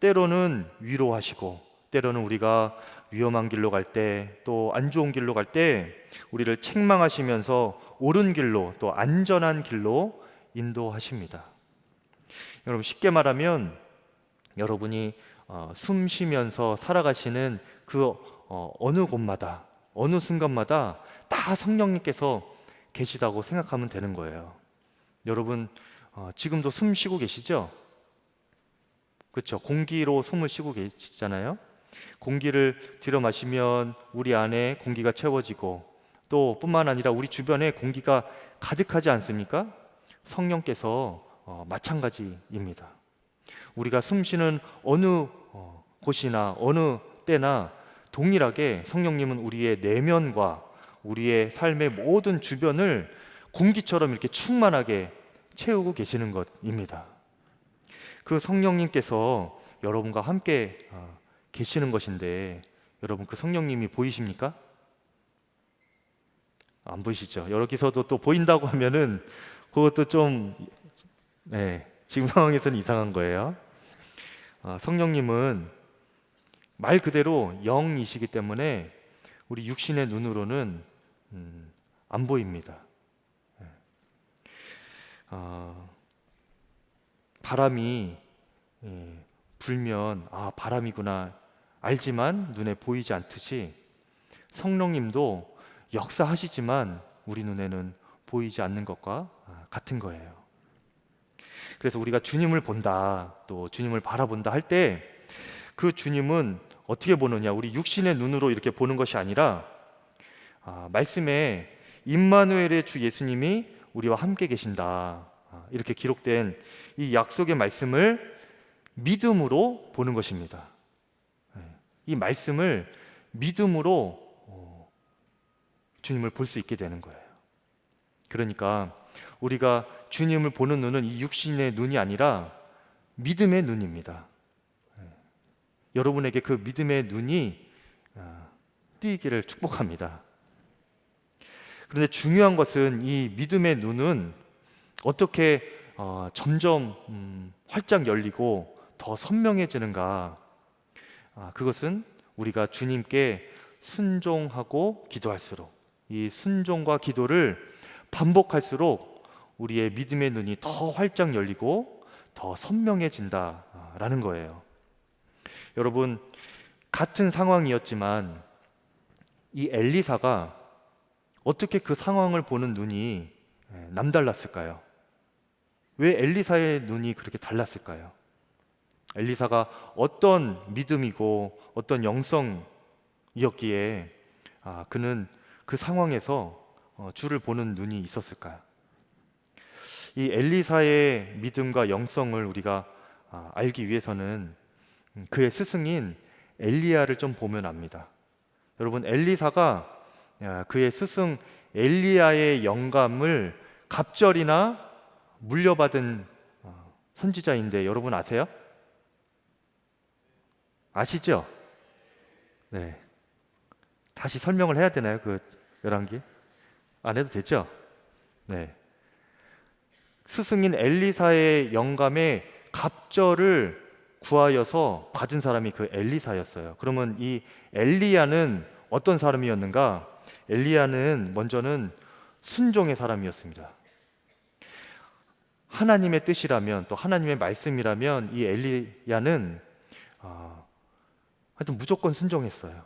때로는 위로하시고, 때로는 우리가 위험한 길로 갈 때, 또 안 좋은 길로 갈 때 우리를 책망하시면서 옳은 길로, 또 안전한 길로 인도하십니다. 여러분, 쉽게 말하면 여러분이 숨 쉬면서 살아가시는 그 어느 곳마다, 어느 순간마다 다 성령님께서 계시다고 생각하면 되는 거예요. 여러분, 지금도 숨 쉬고 계시죠? 그렇죠? 공기로 숨을 쉬고 계시잖아요. 공기를 들여 마시면 우리 안에 공기가 채워지고, 또 뿐만 아니라 우리 주변에 공기가 가득하지 않습니까? 성령께서 마찬가지입니다. 우리가 숨 쉬는 어느 곳이나 어느 때나 동일하게 성령님은 우리의 내면과 우리의 삶의 모든 주변을 공기처럼 이렇게 충만하게 채우고 계시는 것입니다. 그 성령님께서 여러분과 함께 계시는 것인데, 여러분 그 성령님이 보이십니까? 안 보이시죠? 여기서도 또 보인다고 하면은 그것도 좀 지금 상황에서는 이상한 거예요. 성령님은 말 그대로 영이시기 때문에 우리 육신의 눈으로는 안 보입니다. 바람이 불면 바람이구나 알지만 눈에 보이지 않듯이 성령님도 역사하시지만 우리 눈에는 보이지 않는 것과 같은 거예요. 그래서 우리가 주님을 본다, 또 주님을 바라본다 할 때 그 주님은 어떻게 보느냐, 우리 육신의 눈으로 이렇게 보는 것이 아니라 말씀에 임마누엘의 주 예수님이 우리와 함께 계신다, 이렇게 기록된 이 약속의 말씀을 믿음으로 보는 것입니다. 이 말씀을 믿음으로 주님을 볼 수 있게 되는 거예요. 그러니까 우리가 주님을 보는 눈은 이 육신의 눈이 아니라 믿음의 눈입니다. 여러분에게 그 믿음의 눈이 띄기를 축복합니다. 그런데 중요한 것은 이 믿음의 눈은 어떻게 점점 활짝 열리고 더 선명해지는가? 그것은 우리가 주님께 순종하고 기도할수록, 이 순종과 기도를 반복할수록 우리의 믿음의 눈이 더 활짝 열리고 더 선명해진다라는 거예요. 여러분, 같은 상황이었지만 이 엘리사가 어떻게 그 상황을 보는 눈이 남달랐을까요? 왜 엘리사의 눈이 그렇게 달랐을까요? 엘리사가 어떤 믿음이고 어떤 영성이었기에 그는 그 상황에서 주를 보는 눈이 있었을까요? 이 엘리사의 믿음과 영성을 우리가 알기 위해서는 그의 스승인 엘리야를 좀 보면 압니다. 여러분, 엘리사가 그의 스승 엘리야의 영감을 갑절이나 물려받은 선지자인데 여러분 아세요? 아시죠? 네. 다시 설명을 해야 되나요? 그 열왕기? 안 해도 되죠? 네. 스승인 엘리사의 영감에 갑절을 구하여서 받은 사람이 그 엘리사였어요. 그러면 이 엘리야는 어떤 사람이었는가? 엘리야는 먼저는 순종의 사람이었습니다. 하나님의 뜻이라면, 또 하나님의 말씀이라면 이 엘리야는 하여튼 무조건 순종했어요.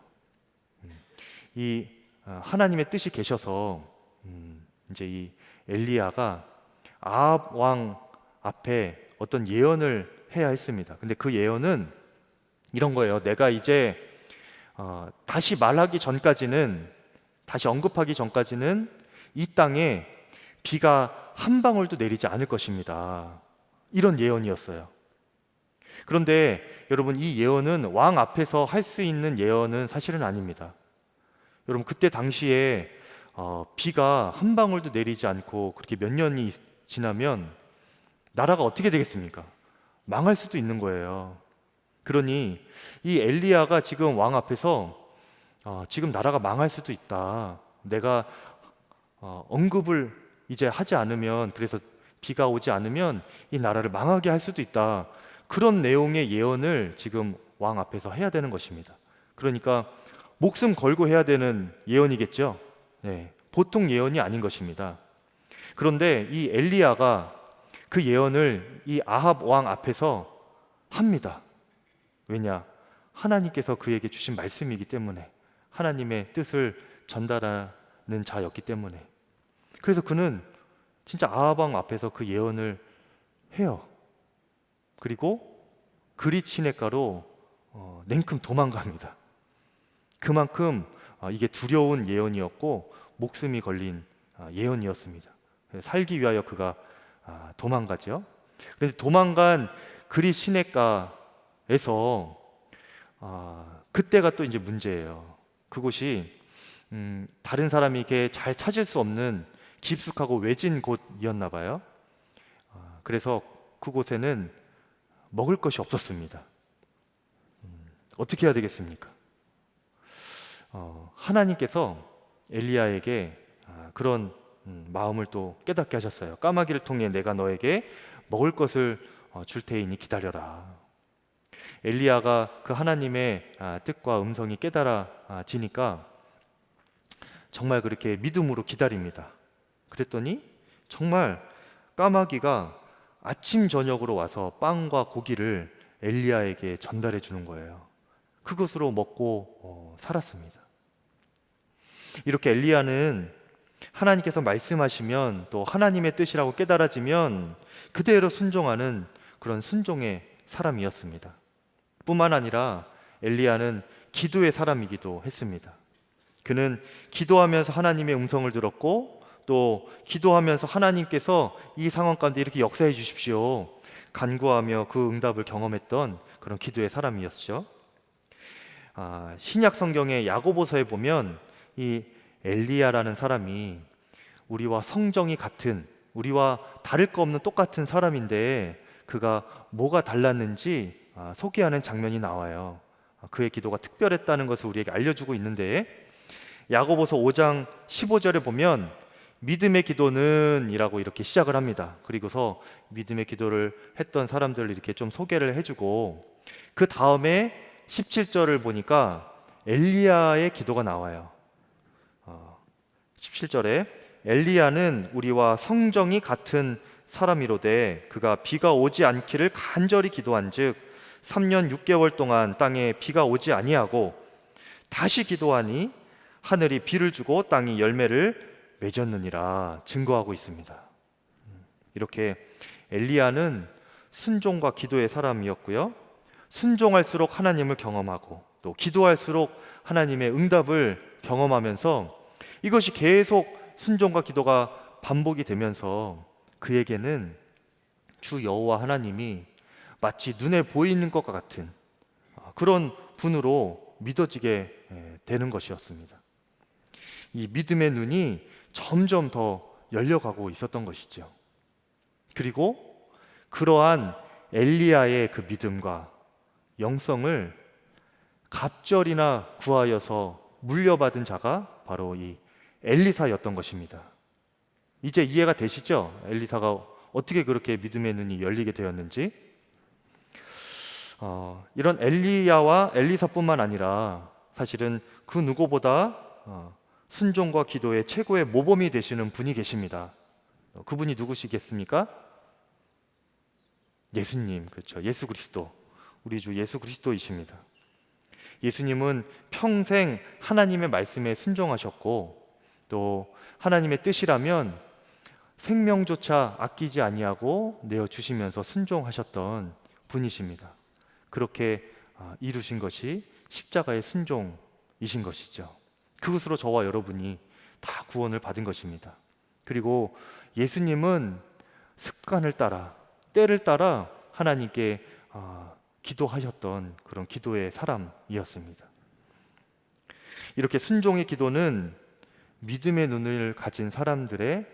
이 하나님의 뜻이 계셔서 이제 이 엘리야가 아합 왕 앞에 어떤 예언을 해야 했습니다. 근데 그 예언은 이런 거예요. 내가 이제 다시 말하기 전까지는, 다시 언급하기 전까지는 이 땅에 비가 한 방울도 내리지 않을 것입니다. 이런 예언이었어요. 그런데 여러분, 이 예언은 왕 앞에서 할 수 있는 예언은 사실은 아닙니다. 여러분, 그때 당시에 비가 한 방울도 내리지 않고 그렇게 몇 년이 지나면 나라가 어떻게 되겠습니까? 망할 수도 있는 거예요. 그러니 이 엘리야가 지금 왕 앞에서 지금 나라가 망할 수도 있다. 내가 언급을 이제 하지 않으면, 그래서 비가 오지 않으면 이 나라를 망하게 할 수도 있다. 그런 내용의 예언을 지금 왕 앞에서 해야 되는 것입니다. 그러니까 목숨 걸고 해야 되는 예언이겠죠. 네, 보통 예언이 아닌 것입니다. 그런데 이 엘리야가 그 예언을 이 아합 왕 앞에서 합니다. 왜냐? 하나님께서 그에게 주신 말씀이기 때문에, 하나님의 뜻을 전달하는 자였기 때문에. 그래서 그는 진짜 아합 왕 앞에서 그 예언을 해요. 그리고 그리 시냇가로 냉큼 도망갑니다. 그만큼 이게 두려운 예언이었고 목숨이 걸린 예언이었습니다. 살기 위하여 그가 도망가죠. 그래서 도망간 그리 시냇가에서 그때가 또 이제 문제예요. 그곳이 다른 사람이 이렇게 잘 찾을 수 없는 깊숙하고 외진 곳이었나 봐요. 그래서 그곳에는 먹을 것이 없었습니다. 어떻게 해야 되겠습니까? 하나님께서 엘리야에게 그런 마음을 또 깨닫게 하셨어요. 까마귀를 통해 내가 너에게 먹을 것을 줄 테이니 기다려라. 엘리야가 그 하나님의 뜻과 음성이 깨달아지니까 정말 그렇게 믿음으로 기다립니다. 그랬더니 정말 까마귀가 아침 저녁으로 와서 빵과 고기를 엘리야에게 전달해 주는 거예요. 그것으로 먹고 살았습니다. 이렇게 엘리야는 하나님께서 말씀하시면 또 하나님의 뜻이라고 깨달아지면 그대로 순종하는 그런 순종의 사람이었습니다. 뿐만 아니라 엘리야는 기도의 사람이기도 했습니다. 그는 기도하면서 하나님의 음성을 들었고, 또 기도하면서 하나님께서 이 상황 가운데 이렇게 역사해 주십시오 간구하며 그 응답을 경험했던 그런 기도의 사람이었죠. 신약 성경의 야고보서에 보면 이 엘리야라는 사람이 우리와 성정이 같은, 우리와 다를 거 없는 똑같은 사람인데 그가 뭐가 달랐는지 소개하는 장면이 나와요. 그의 기도가 특별했다는 것을 우리에게 알려주고 있는데, 야고보서 5장 15절에 보면 믿음의 기도는 이라고 이렇게 시작을 합니다. 그리고서 믿음의 기도를 했던 사람들을 이렇게 좀 소개를 해주고, 그 다음에 17절을 보니까 엘리야의 기도가 나와요. 17절에 엘리야는 우리와 성정이 같은 사람이로되 그가 비가 오지 않기를 간절히 기도한즉 3년 6개월 동안 땅에 비가 오지 아니하고 다시 기도하니 하늘이 비를 주고 땅이 열매를 맺었느니라 증거하고 있습니다. 이렇게 엘리야는 순종과 기도의 사람이었고요. 순종할수록 하나님을 경험하고 또 기도할수록 하나님의 응답을 경험하면서 이것이 계속 순종과 기도가 반복이 되면서 그에게는 주 여호와 하나님이 마치 눈에 보이는 것과 같은 그런 분으로 믿어지게 되는 것이었습니다. 이 믿음의 눈이 점점 더 열려가고 있었던 것이죠. 그리고 그러한 엘리야의 그 믿음과 영성을 갑절이나 구하여서 물려받은 자가 바로 이 엘리사였던 것입니다. 이제 이해가 되시죠? 엘리사가 어떻게 그렇게 믿음의 눈이 열리게 되었는지. 이런 엘리야와 엘리사뿐만 아니라 사실은 그 누구보다 순종과 기도의 최고의 모범이 되시는 분이 계십니다. 그분이 누구시겠습니까? 예수님, 그렇죠. 예수 그리스도, 우리 주 예수 그리스도이십니다. 예수님은 평생 하나님의 말씀에 순종하셨고 또 하나님의 뜻이라면 생명조차 아끼지 아니하고 내어주시면서 순종하셨던 분이십니다. 그렇게 이루신 것이 십자가의 순종이신 것이죠. 그것으로 저와 여러분이 다 구원을 받은 것입니다. 그리고 예수님은 습관을 따라, 때를 따라 하나님께 기도하셨던 그런 기도의 사람이었습니다. 이렇게 순종의 기도는 믿음의 눈을 가진 사람들의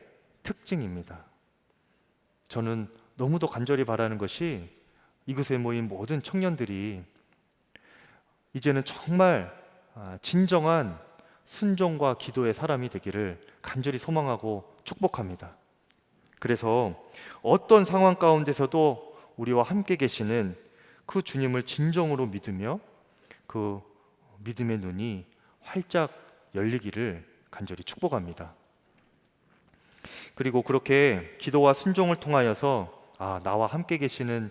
특징입니다. 저는 너무도 간절히 바라는 것이 이곳에 모인 모든 청년들이 이제는 정말 진정한 순종과 기도의 사람이 되기를 간절히 소망하고 축복합니다. 그래서 어떤 상황 가운데서도 우리와 함께 계시는 그 주님을 진정으로 믿으며 그 믿음의 눈이 활짝 열리기를 간절히 축복합니다. 그리고 그렇게 기도와 순종을 통하여서 나와 함께 계시는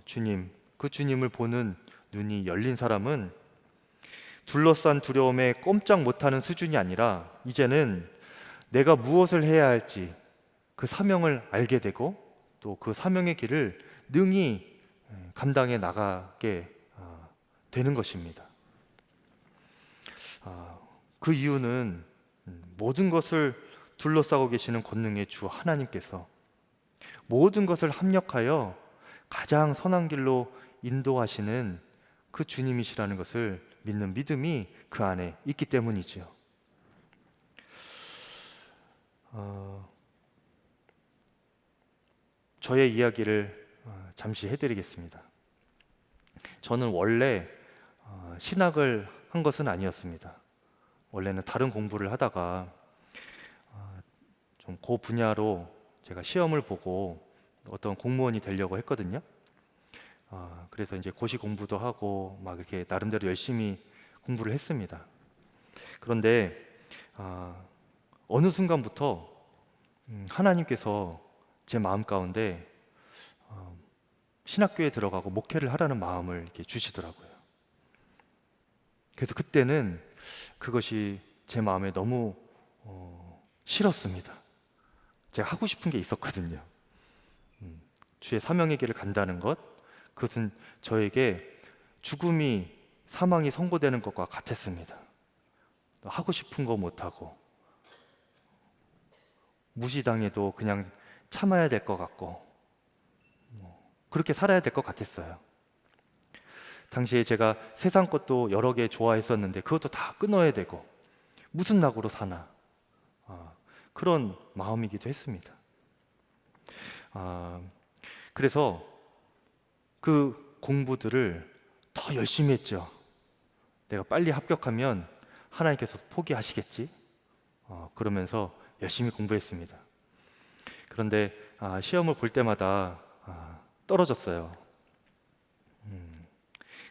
주님, 그 주님을 보는 눈이 열린 사람은 둘러싼 두려움에 꼼짝 못하는 수준이 아니라 이제는 내가 무엇을 해야 할지 그 사명을 알게 되고 또 그 사명의 길을 능히 감당해 나가게 되는 것입니다. 그 이유는 모든 것을 둘러싸고 계시는 권능의 주 하나님께서 모든 것을 합력하여 가장 선한 길로 인도하시는 그 주님이시라는 것을 믿는 믿음이 그 안에 있기 때문이지요. 저의 이야기를 잠시 해드리겠습니다. 저는 원래 신학을 한 것은 아니었습니다. 원래는 다른 공부를 하다가 좀 그 분야로 제가 시험을 보고 어떤 공무원이 되려고 했거든요. 그래서 이제 고시 공부도 하고 막 이렇게 나름대로 열심히 공부를 했습니다. 그런데 어느 순간부터 하나님께서 제 마음 가운데 신학교에 들어가고 목회를 하라는 마음을 이렇게 주시더라고요. 그래서 그때는 그것이 제 마음에 너무 싫었습니다. 제가 하고 싶은 게 있었거든요. 주의 사명의 길을 간다는 것, 그것은 저에게 죽음이 사망이 선고되는 것과 같았습니다. 하고 싶은 거 못하고 무시당해도 그냥 참아야 될 것 같고 그렇게 살아야 될 것 같았어요. 당시에 제가 세상 것도 여러 개 좋아했었는데 그것도 다 끊어야 되고 무슨 낙으로 사나 그런 마음이기도 했습니다. 그래서 그 공부들을 더 열심히 했죠. 내가 빨리 합격하면 하나님께서 포기하시겠지? 그러면서 열심히 공부했습니다. 그런데 시험을 볼 때마다 떨어졌어요.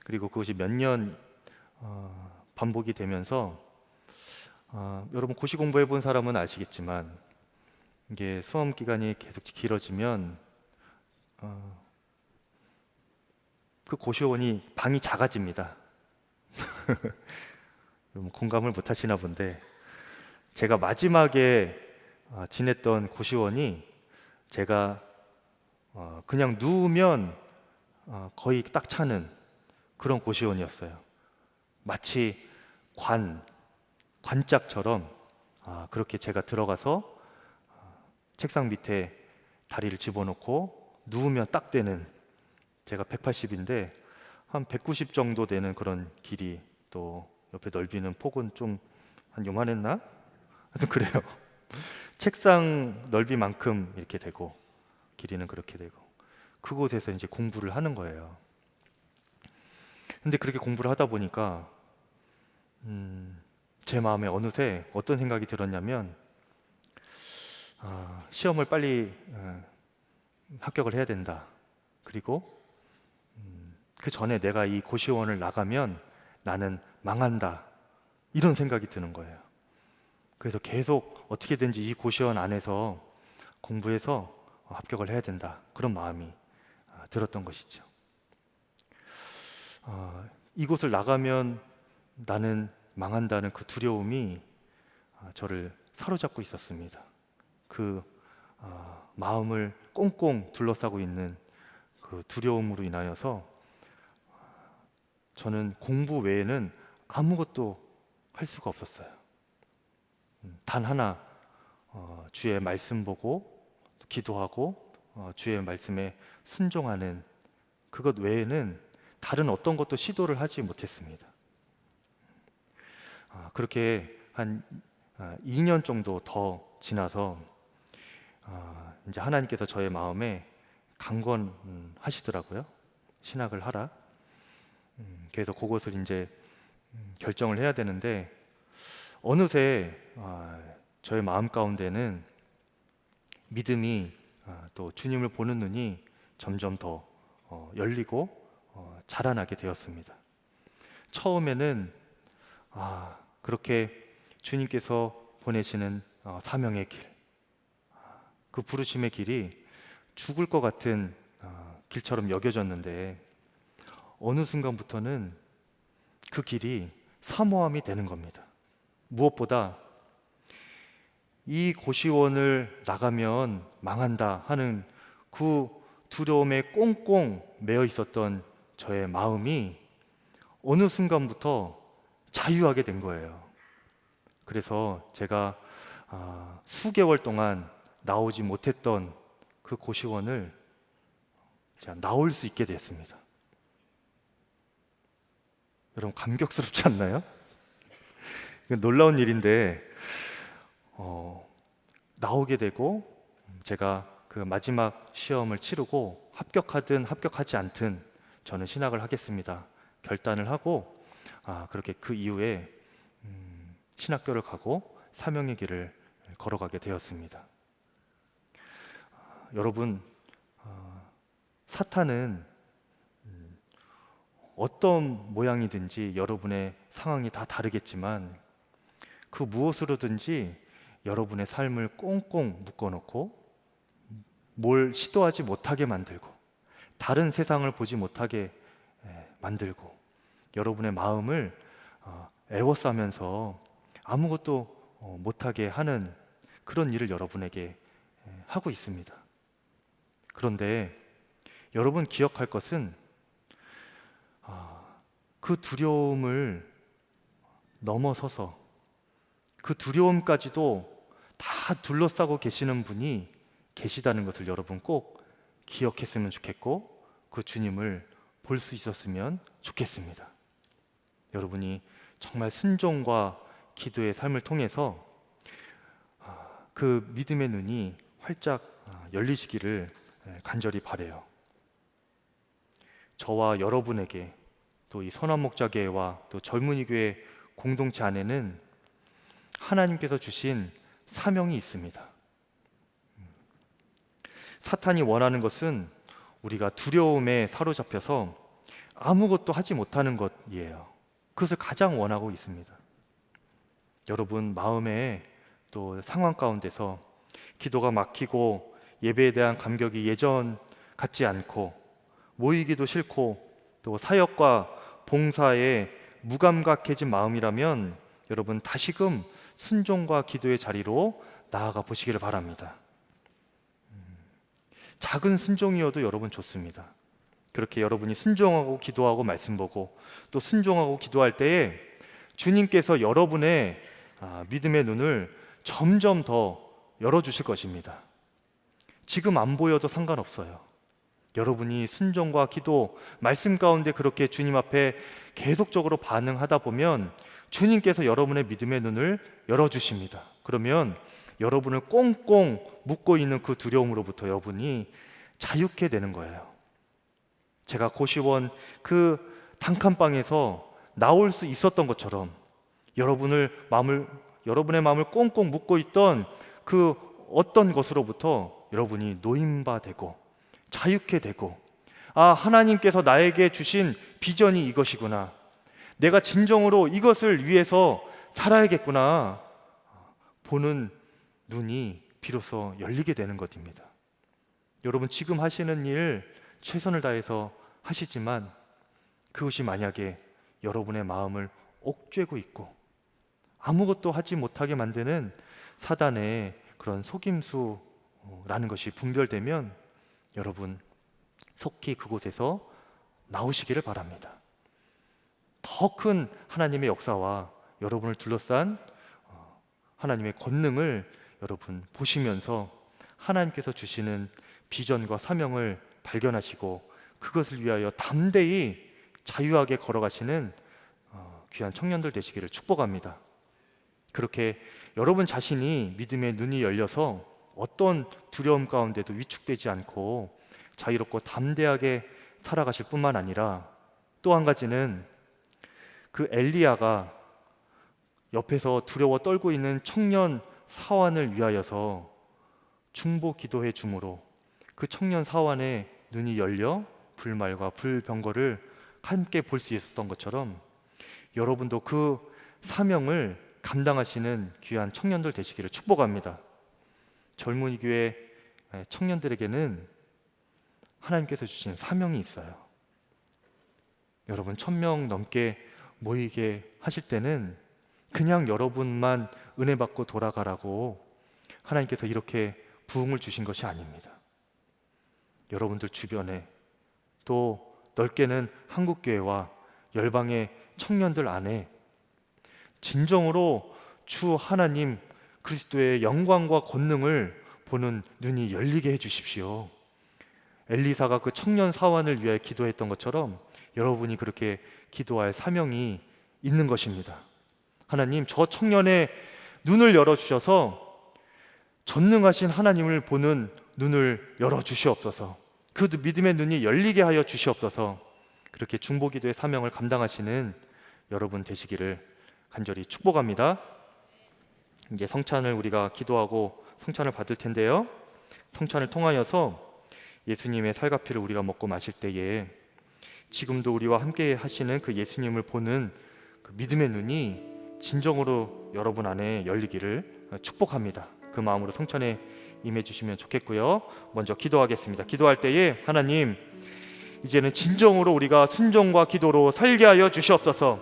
그리고 그것이 몇 년 반복이 되면서 여러분 고시 공부해 본 사람은 아시겠지만 이게 수험 기간이 계속 길어지면 그 고시원이 방이 작아집니다. 공감을 못 하시나 본데 제가 마지막에 지냈던 고시원이 제가 그냥 누우면 거의 딱 차는 그런 고시원이었어요. 마치 관짝처럼 그렇게 제가 들어가서 책상 밑에 다리를 집어넣고 누우면 딱 되는, 제가 180인데 한 190 정도 되는 그런 길이, 또 옆에 넓이는 폭은 좀 한 요만했나? 하여튼 그래요. 책상 넓이만큼 이렇게 되고 길이는 그렇게 되고 그곳에서 이제 공부를 하는 거예요. 근데 그렇게 공부를 하다 보니까 제 마음에 어느새 어떤 생각이 들었냐면 시험을 빨리 합격을 해야 된다. 그리고 그 전에 내가 이 고시원을 나가면 나는 망한다. 이런 생각이 드는 거예요. 그래서 계속 어떻게든지 이 고시원 안에서 공부해서 합격을 해야 된다. 그런 마음이 들었던 것이죠. 이곳을 나가면 나는 망한다는 그 두려움이 저를 사로잡고 있었습니다. 그 마음을 꽁꽁 둘러싸고 있는 그 두려움으로 인하여서 저는 공부 외에는 아무것도 할 수가 없었어요. 단 하나 주의 말씀 보고 기도하고 주의 말씀에 순종하는 그것 외에는 다른 어떤 것도 시도를 하지 못했습니다. 그렇게 한 2년 정도 더 지나서 이제 하나님께서 저의 마음에 강권하시더라고요. 신학을 하라. 그래서 그것을 이제 결정을 해야 되는데 어느새 저의 마음 가운데는 믿음이 또 주님을 보는 눈이 점점 더 열리고 자라나게 되었습니다. 처음에는 그렇게 주님께서 보내시는 사명의 길, 그 부르심의 길이 죽을 것 같은 길처럼 여겨졌는데 어느 순간부터는 그 길이 사모함이 되는 겁니다. 무엇보다 이 고시원을 나가면 망한다 하는 그 두려움에 꽁꽁 매여 있었던 저의 마음이 어느 순간부터 자유하게 된 거예요. 그래서 제가 수개월 동안 나오지 못했던 그 고시원을 제가 나올 수 있게 됐습니다. 여러분 감격스럽지 않나요? 이건 놀라운 일인데 나오게 되고 제가 그 마지막 시험을 치르고 합격하든 합격하지 않든 저는 신학을 하겠습니다. 결단을 하고 그렇게 그 이후에 신학교를 가고 사명의 길을 걸어가게 되었습니다. 여러분, 사탄은 어떤 모양이든지 여러분의 상황이 다 다르겠지만 그 무엇으로든지 여러분의 삶을 꽁꽁 묶어놓고 뭘 시도하지 못하게 만들고 다른 세상을 보지 못하게 만들고 여러분의 마음을 애워싸면서 아무것도 못하게 하는 그런 일을 여러분에게 하고 있습니다. 그런데 여러분 기억할 것은 그 두려움을 넘어서서 그 두려움까지도 다 둘러싸고 계시는 분이 계시다는 것을 여러분 꼭 기억했으면 좋겠고 그 주님을 볼 수 있었으면 좋겠습니다. 여러분이 정말 순종과 기도의 삶을 통해서 그 믿음의 눈이 활짝 열리시기를 간절히 바라요. 저와 여러분에게 또 이 선한목자교회와 또 젊은이교회 공동체 안에는 하나님께서 주신 사명이 있습니다. 사탄이 원하는 것은 우리가 두려움에 사로잡혀서 아무것도 하지 못하는 것이에요. 그것을 가장 원하고 있습니다. 여러분 마음에 또 상황 가운데서 기도가 막히고 예배에 대한 감격이 예전 같지 않고 모이기도 싫고 또 사역과 봉사에 무감각해진 마음이라면 여러분 다시금 순종과 기도의 자리로 나아가 보시기를 바랍니다. 작은 순종이어도 여러분 좋습니다. 그렇게 여러분이 순종하고 기도하고 말씀 보고 또 순종하고 기도할 때에 주님께서 여러분의 믿음의 눈을 점점 더 열어주실 것입니다. 지금 안 보여도 상관없어요. 여러분이 순종과 기도, 말씀 가운데 그렇게 주님 앞에 계속적으로 반응하다 보면 주님께서 여러분의 믿음의 눈을 열어주십니다. 그러면 여러분을 꽁꽁 묶고 있는 그 두려움으로부터 여러분이 자유케 되는 거예요. 제가 고시원 그 단칸방에서 나올 수 있었던 것처럼 여러분의 마음을 꽁꽁 묶고 있던 그 어떤 것으로부터 여러분이 노임바되고 자유케 되고 하나님께서 나에게 주신 비전이 이것이구나. 내가 진정으로 이것을 위해서 살아야겠구나. 보는 눈이 비로소 열리게 되는 것입니다. 여러분 지금 하시는 일 최선을 다해서 하시지만 그것이 만약에 여러분의 마음을 옥죄고 있고 아무것도 하지 못하게 만드는 사단의 그런 속임수라는 것이 분별되면 여러분 속히 그곳에서 나오시기를 바랍니다. 더 큰 하나님의 역사와 여러분을 둘러싼 하나님의 권능을 여러분 보시면서 하나님께서 주시는 비전과 사명을 발견하시고 그것을 위하여 담대히 자유하게 걸어가시는 귀한 청년들 되시기를 축복합니다. 그렇게 여러분 자신이 믿음의 눈이 열려서 어떤 두려움 가운데도 위축되지 않고 자유롭고 담대하게 살아가실 뿐만 아니라 또 한 가지는 그 엘리야가 옆에서 두려워 떨고 있는 청년 사환을 위하여서 중보 기도해 주므로 그 청년 사환의 눈이 열려 불말과 불병거를 함께 볼 수 있었던 것처럼 여러분도 그 사명을 감당하시는 귀한 청년들 되시기를 축복합니다. 젊은이 교회 청년들에게는 하나님께서 주신 사명이 있어요. 여러분 1000명 넘게 모이게 하실 때는 그냥 여러분만 은혜 받고 돌아가라고 하나님께서 이렇게 부흥을 주신 것이 아닙니다. 여러분들 주변에 또 넓게는 한국교회와 열방의 청년들 안에 진정으로 주 하나님 그리스도의 영광과 권능을 보는 눈이 열리게 해주십시오. 엘리사가 그 청년 사환을 위해 기도했던 것처럼 여러분이 그렇게 기도할 사명이 있는 것입니다. 하나님, 저 청년의 눈을 열어주셔서 전능하신 하나님을 보는 눈을 열어주시옵소서. 그 믿음의 눈이 열리게 하여 주시옵소서. 그렇게 중보기도의 사명을 감당하시는 여러분 되시기를 간절히 축복합니다. 이제 성찬을 우리가 기도하고 성찬을 받을 텐데요, 성찬을 통하여서 예수님의 살과 피를 우리가 먹고 마실 때에 지금도 우리와 함께 하시는 그 예수님을 보는 그 믿음의 눈이 진정으로 여러분 안에 열리기를 축복합니다. 그 마음으로 성찬에 임해 주시면 좋겠고요. 먼저 기도하겠습니다. 기도할 때에 하나님, 이제는 진정으로 우리가 순종과 기도로 살게 하여 주시옵소서.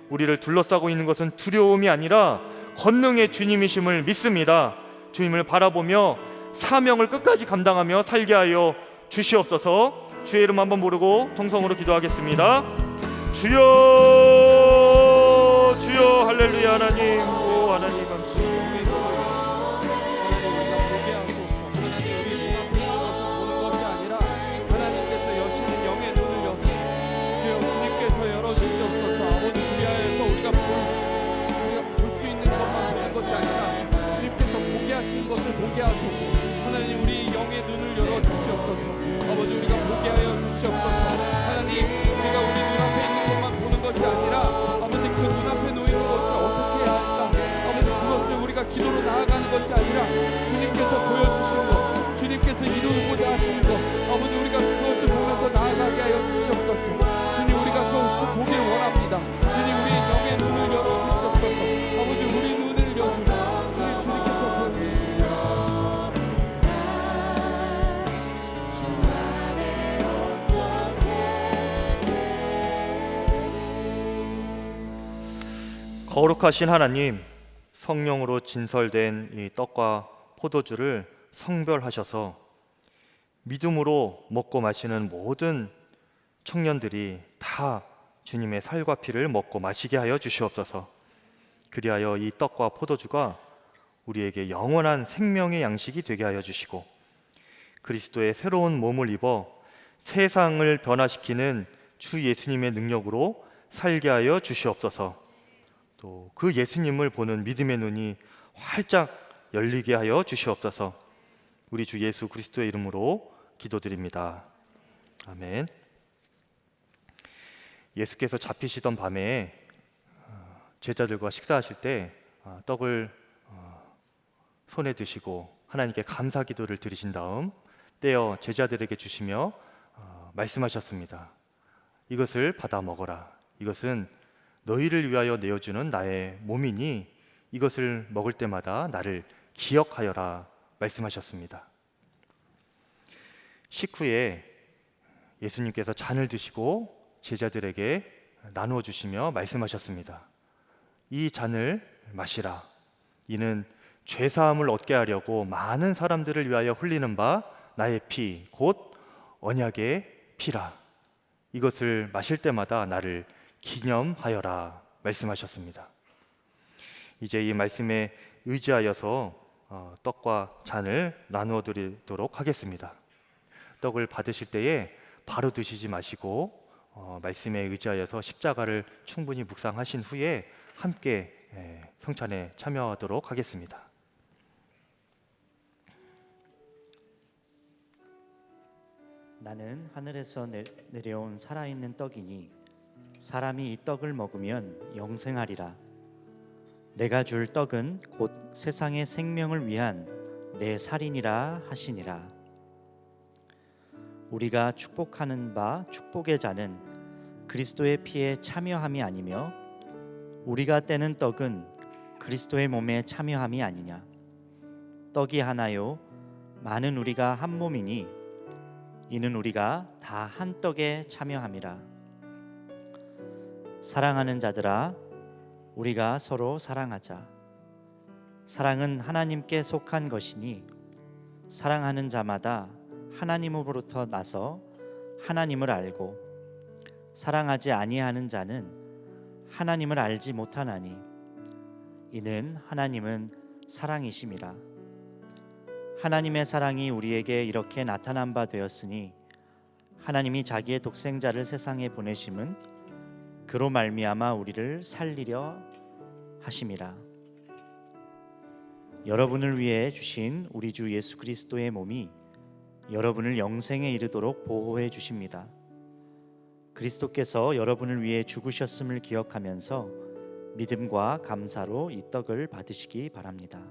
우리를 둘러싸고 있는 것은 두려움이 아니라 권능의 주님이심을 믿습니다. 주님을 바라보며 사명을 끝까지 감당하며 살게 하여 주시옵소서. 주의 이름 한번 부르고 통성으로 기도하겠습니다. 주여, 주여, 할렐루야. 하나님, 오 하나님 감사합니다. 것을 보게 하소서. 하나님, 우리 영의 눈을 열어 주시옵소서. 아버지, 우리가 보게 하여 주시옵소서. 하나님, 우리가 우리 눈앞에 있는 것만 보는 것이 아니라 아버지, 그 눈앞에 놓이는 것을 어떻게 해야 할까, 아버지, 그것을 우리가 기도로 나아가는 것이 아니라 주님께서 보여주신 것, 주님께서 이루고자 하시는 것, 아버지, 우리가 그것을 보면서 나아가게 하여 주시옵소서. 주님, 우리가 그것을 보길 원합니다. 주님, 우리 영의 눈을 열어 주시옵소서. 아버지, 우리 눈을 여주시옵소서. 주님께서 보여주시옵소서. 거룩하신 하나님, 성령으로 진설된 이 떡과 포도주를 성별하셔서 믿음으로 먹고 마시는 모든 청년들이 다 주님의 살과 피를 먹고 마시게 하여 주시옵소서. 그리하여 이 떡과 포도주가 우리에게 영원한 생명의 양식이 되게 하여 주시고 그리스도의 새로운 몸을 입어 세상을 변화시키는 주 예수님의 능력으로 살게 하여 주시옵소서. 또 그 예수님을 보는 믿음의 눈이 활짝 열리게 하여 주시옵소서. 우리 주 예수 그리스도의 이름으로 기도드립니다. 아멘. 예수께서 잡히시던 밤에 제자들과 식사하실 때 떡을 손에 드시고 하나님께 감사 기도를 드리신 다음 떼어 제자들에게 주시며 말씀하셨습니다. 이것을 받아 먹어라. 이것은 너희를 위하여 내어주는 나의 몸이니 이것을 먹을 때마다 나를 기억하여라 말씀하셨습니다. 식후에 예수님께서 잔을 드시고 제자들에게 나누어 주시며 말씀하셨습니다. 이 잔을 마시라. 이는 죄사함을 얻게 하려고 많은 사람들을 위하여 흘리는 바 나의 피, 곧 언약의 피라. 이것을 마실 때마다 나를 기념하여라 말씀하셨습니다. 이제 이 말씀에 의지하여서 떡과 잔을 나누어 드리도록 하겠습니다. 떡을 받으실 때에 바로 드시지 마시고 말씀에 의지하여서 십자가를 충분히 묵상하신 후에 함께 성찬에 참여하도록 하겠습니다. 나는 하늘에서 내려온 살아있는 떡이니 사람이 이 떡을 먹으면 영생하리라. 내가 줄 떡은 곧 세상의 생명을 위한 내 살이니라 하시니라. 우리가 축복하는 바 축복의 자는 그리스도의 피에 참여함이 아니며 우리가 떼는 떡은 그리스도의 몸에 참여함이 아니냐. 떡이 하나요 많은 우리가 한 몸이니 이는 우리가 다 한 떡에 참여함이라. 사랑하는 자들아, 우리가 서로 사랑하자. 사랑은 하나님께 속한 것이니 사랑하는 자마다 하나님으로부터 나서 하나님을 알고 사랑하지 아니하는 자는 하나님을 알지 못하나니 이는 하나님은 사랑이심이라. 하나님의 사랑이 우리에게 이렇게 나타난 바 되었으니 하나님이 자기의 독생자를 세상에 보내심은 그로 말미암아 우리를 살리려 하심이라. 여러분을 위해 주신 우리 주 예수 그리스도의 몸이 여러분을 영생에 이르도록 보호해 주십니다. 그리스도께서 여러분을 위해 죽으셨음을 기억하면서 믿음과 감사로 이 떡을 받으시기 바랍니다.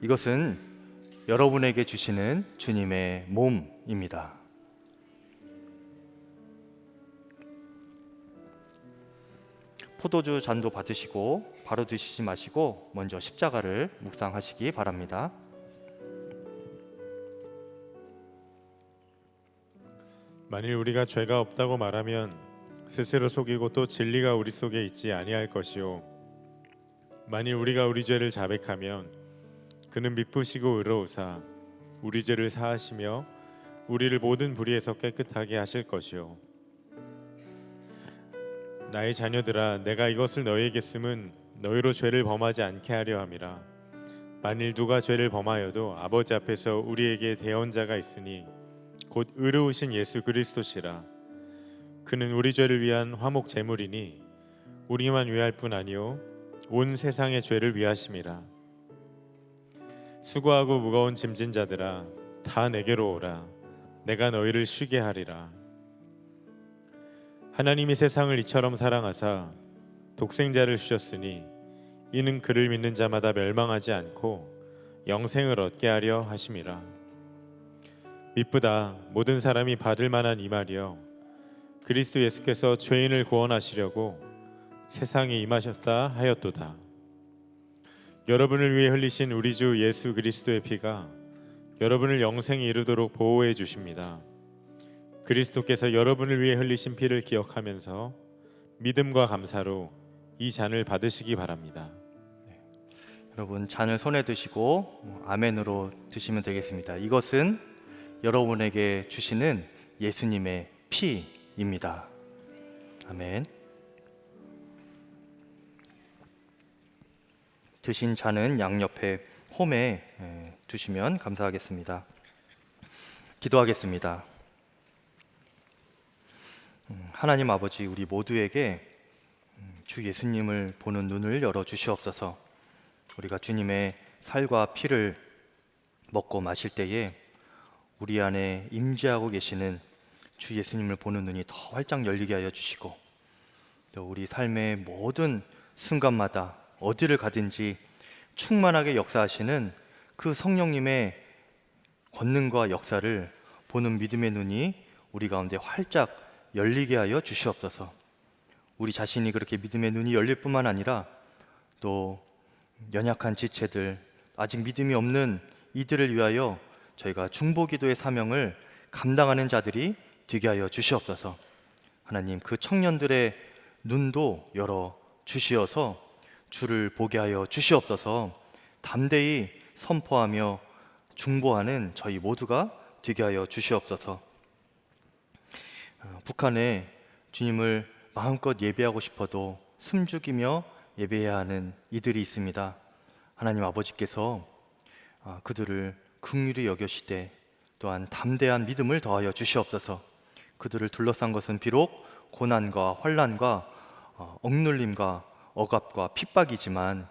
이것은 여러분에게 주시는 주님의 몸입니다. 포도주 잔도 받으시고 바로 드시지 마시고 먼저 십자가를 묵상하시기 바랍니다. 만일 우리가 죄가 없다고 말하면 스스로 속이고 또 진리가 우리 속에 있지 아니할 것이요 만일 우리가 우리 죄를 자백하면 그는 미쁘시고 의로우사 우리 죄를 사하시며 우리를 모든 불의에서 깨끗하게 하실 것이요 나의 자녀들아 내가 이것을 너희에게 쓰면 너희로 죄를 범하지 않게 하려 함이라. 만일 누가 죄를 범하여도 아버지 앞에서 우리에게 대언자가 있으니 곧 의로우신 예수 그리스도시라. 그는 우리 죄를 위한 화목 제물이니 우리만 위할 뿐 아니요 온 세상의 죄를 위하심이라. 수고하고 무거운 짐진 자들아 다 내게로 오라. 내가 너희를 쉬게 하리라. 하나님이 세상을 이처럼 사랑하사 독생자를 주셨으니 이는 그를 믿는 자마다 멸망하지 않고 영생을 얻게 하려 하심이라. 미쁘다 모든 사람이 받을 만한 이 말이여 그리스도 예수께서 죄인을 구원하시려고 세상에 임하셨다 하였도다. 여러분을 위해 흘리신 우리 주 예수 그리스도의 피가 여러분을 영생에 이르도록 보호해 주십니다. 그리스도께서 여러분을 위해 흘리신 피를 기억하면서 믿음과 감사로 이 잔을 받으시기 바랍니다. 여러분 잔을 손에 드시고 아멘으로 드시면 되겠습니다. 이것은 여러분에게 주시는 예수님의 피입니다. 아멘. 드신 잔은 양옆에 홈에 두시면 감사하겠습니다. 기도하겠습니다. 하나님 아버지, 우리 모두에게 주 예수님을 보는 눈을 열어 주시옵소서. 우리가 주님의 살과 피를 먹고 마실 때에 우리 안에 임재하고 계시는 주 예수님을 보는 눈이 더 활짝 열리게 하여 주시고, 또 우리 삶의 모든 순간마다 어디를 가든지 충만하게 역사하시는 그 성령님의 권능과 역사를 보는 믿음의 눈이 우리 가운데 활짝 열리게 하여 주시옵소서. 우리 자신이 그렇게 믿음의 눈이 열릴 뿐만 아니라 또 연약한 지체들, 아직 믿음이 없는 이들을 위하여 저희가 중보기도의 사명을 감당하는 자들이 되게 하여 주시옵소서. 하나님, 그 청년들의 눈도 열어 주시어서 주를 보게 하여 주시옵소서. 담대히 선포하며 중보하는 저희 모두가 되게 하여 주시옵소서. 북한에 주님을 마음껏 예배하고 싶어도 숨죽이며 예배해야 하는 이들이 있습니다. 하나님 아버지께서 그들을 긍휼히 여겨시되 또한 담대한 믿음을 더하여 주시옵소서. 그들을 둘러싼 것은 비록 고난과 환난과 억눌림과 억압과 핍박이지만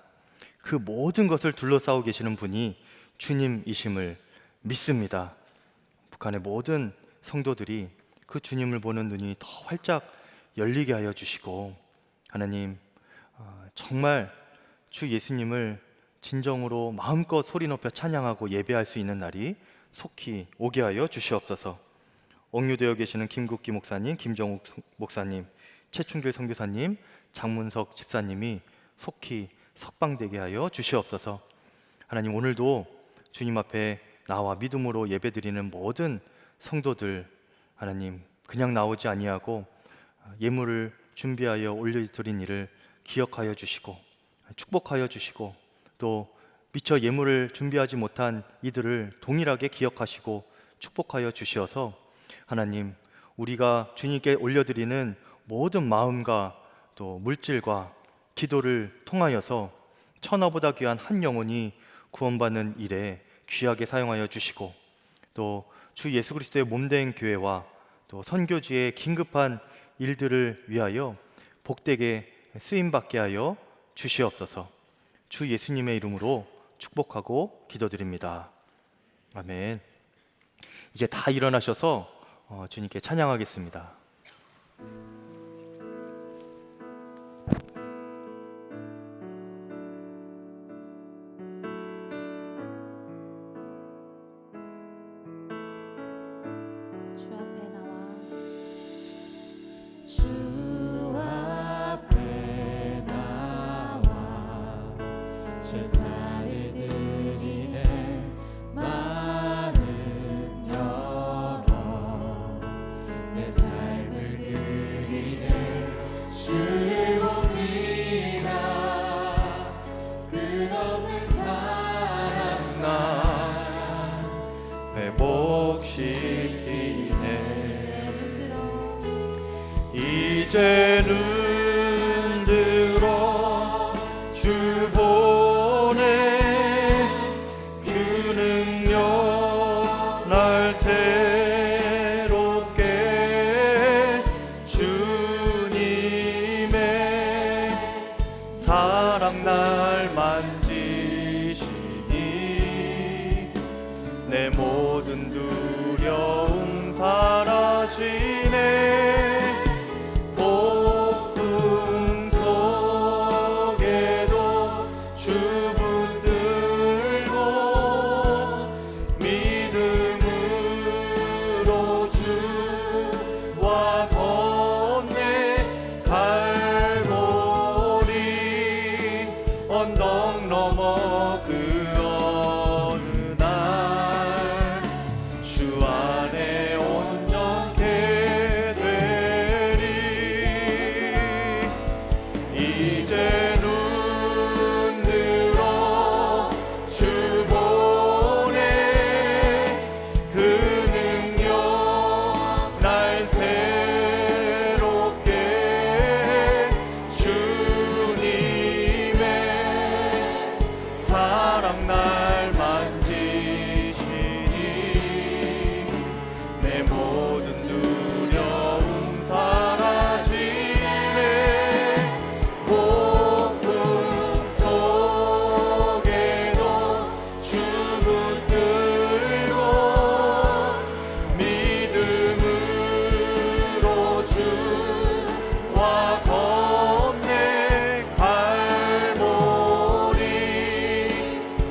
그 모든 것을 둘러싸고 계시는 분이 주님이심을 믿습니다. 북한의 모든 성도들이 그 주님을 보는 눈이 더 활짝 열리게 하여 주시고, 하나님 정말 주 예수님을 진정으로 마음껏 소리 높여 찬양하고 예배할 수 있는 날이 속히 오게 하여 주시옵소서. 옥류되어 계시는 김국기 목사님, 김정욱 목사님, 최충길 선교사님, 장문석 집사님이 속히 석방되게 하여 주시옵소서. 하나님, 오늘도 주님 앞에 나와 믿음으로 예배드리는 모든 성도들, 하나님 그냥 나오지 아니하고 예물을 준비하여 올려드린 일을 기억하여 주시고 축복하여 주시고, 또 미처 예물을 준비하지 못한 이들을 동일하게 기억하시고 축복하여 주시어서 하나님, 우리가 주님께 올려드리는 모든 마음과 또 물질과 기도를 통하여서 천하보다 귀한 한 영혼이 구원받는 일에 귀하게 사용하여 주시고, 또 주 예수 그리스도의 몸된 교회와 또 선교지의 긴급한 일들을 위하여 복되게 쓰임받게 하여 주시옵소서. 주 예수님의 이름으로 축복하고 기도드립니다. 아멘. 이제 다 일어나셔서 주님께 찬양하겠습니다. 주 앞에 나와 주 앞에 나와 제사를 드리네. 마음 열어 내 삶을 드리네. 주를 봅니다. 끝없는 사랑 나 회복시키네. 이제는 들어 주 보내. 그 능력 날 새롭게 주님의 사랑 날 만지시니 내 모든 두려움 사라지네. 폭풍 속에도 주 붙들고 믿음으로 주와 건네. 갈보리 언덕 넘어 그 어느 날 주 안에 온전케 되리. 이제 눈 들어 주 보내. 그 능력 날 새롭게 주님의 사랑 날 만지시니 내 모든 두려움 사라지네. 폭풍 속에도 주 붙들고 믿음으로 주와 건네. 갈보리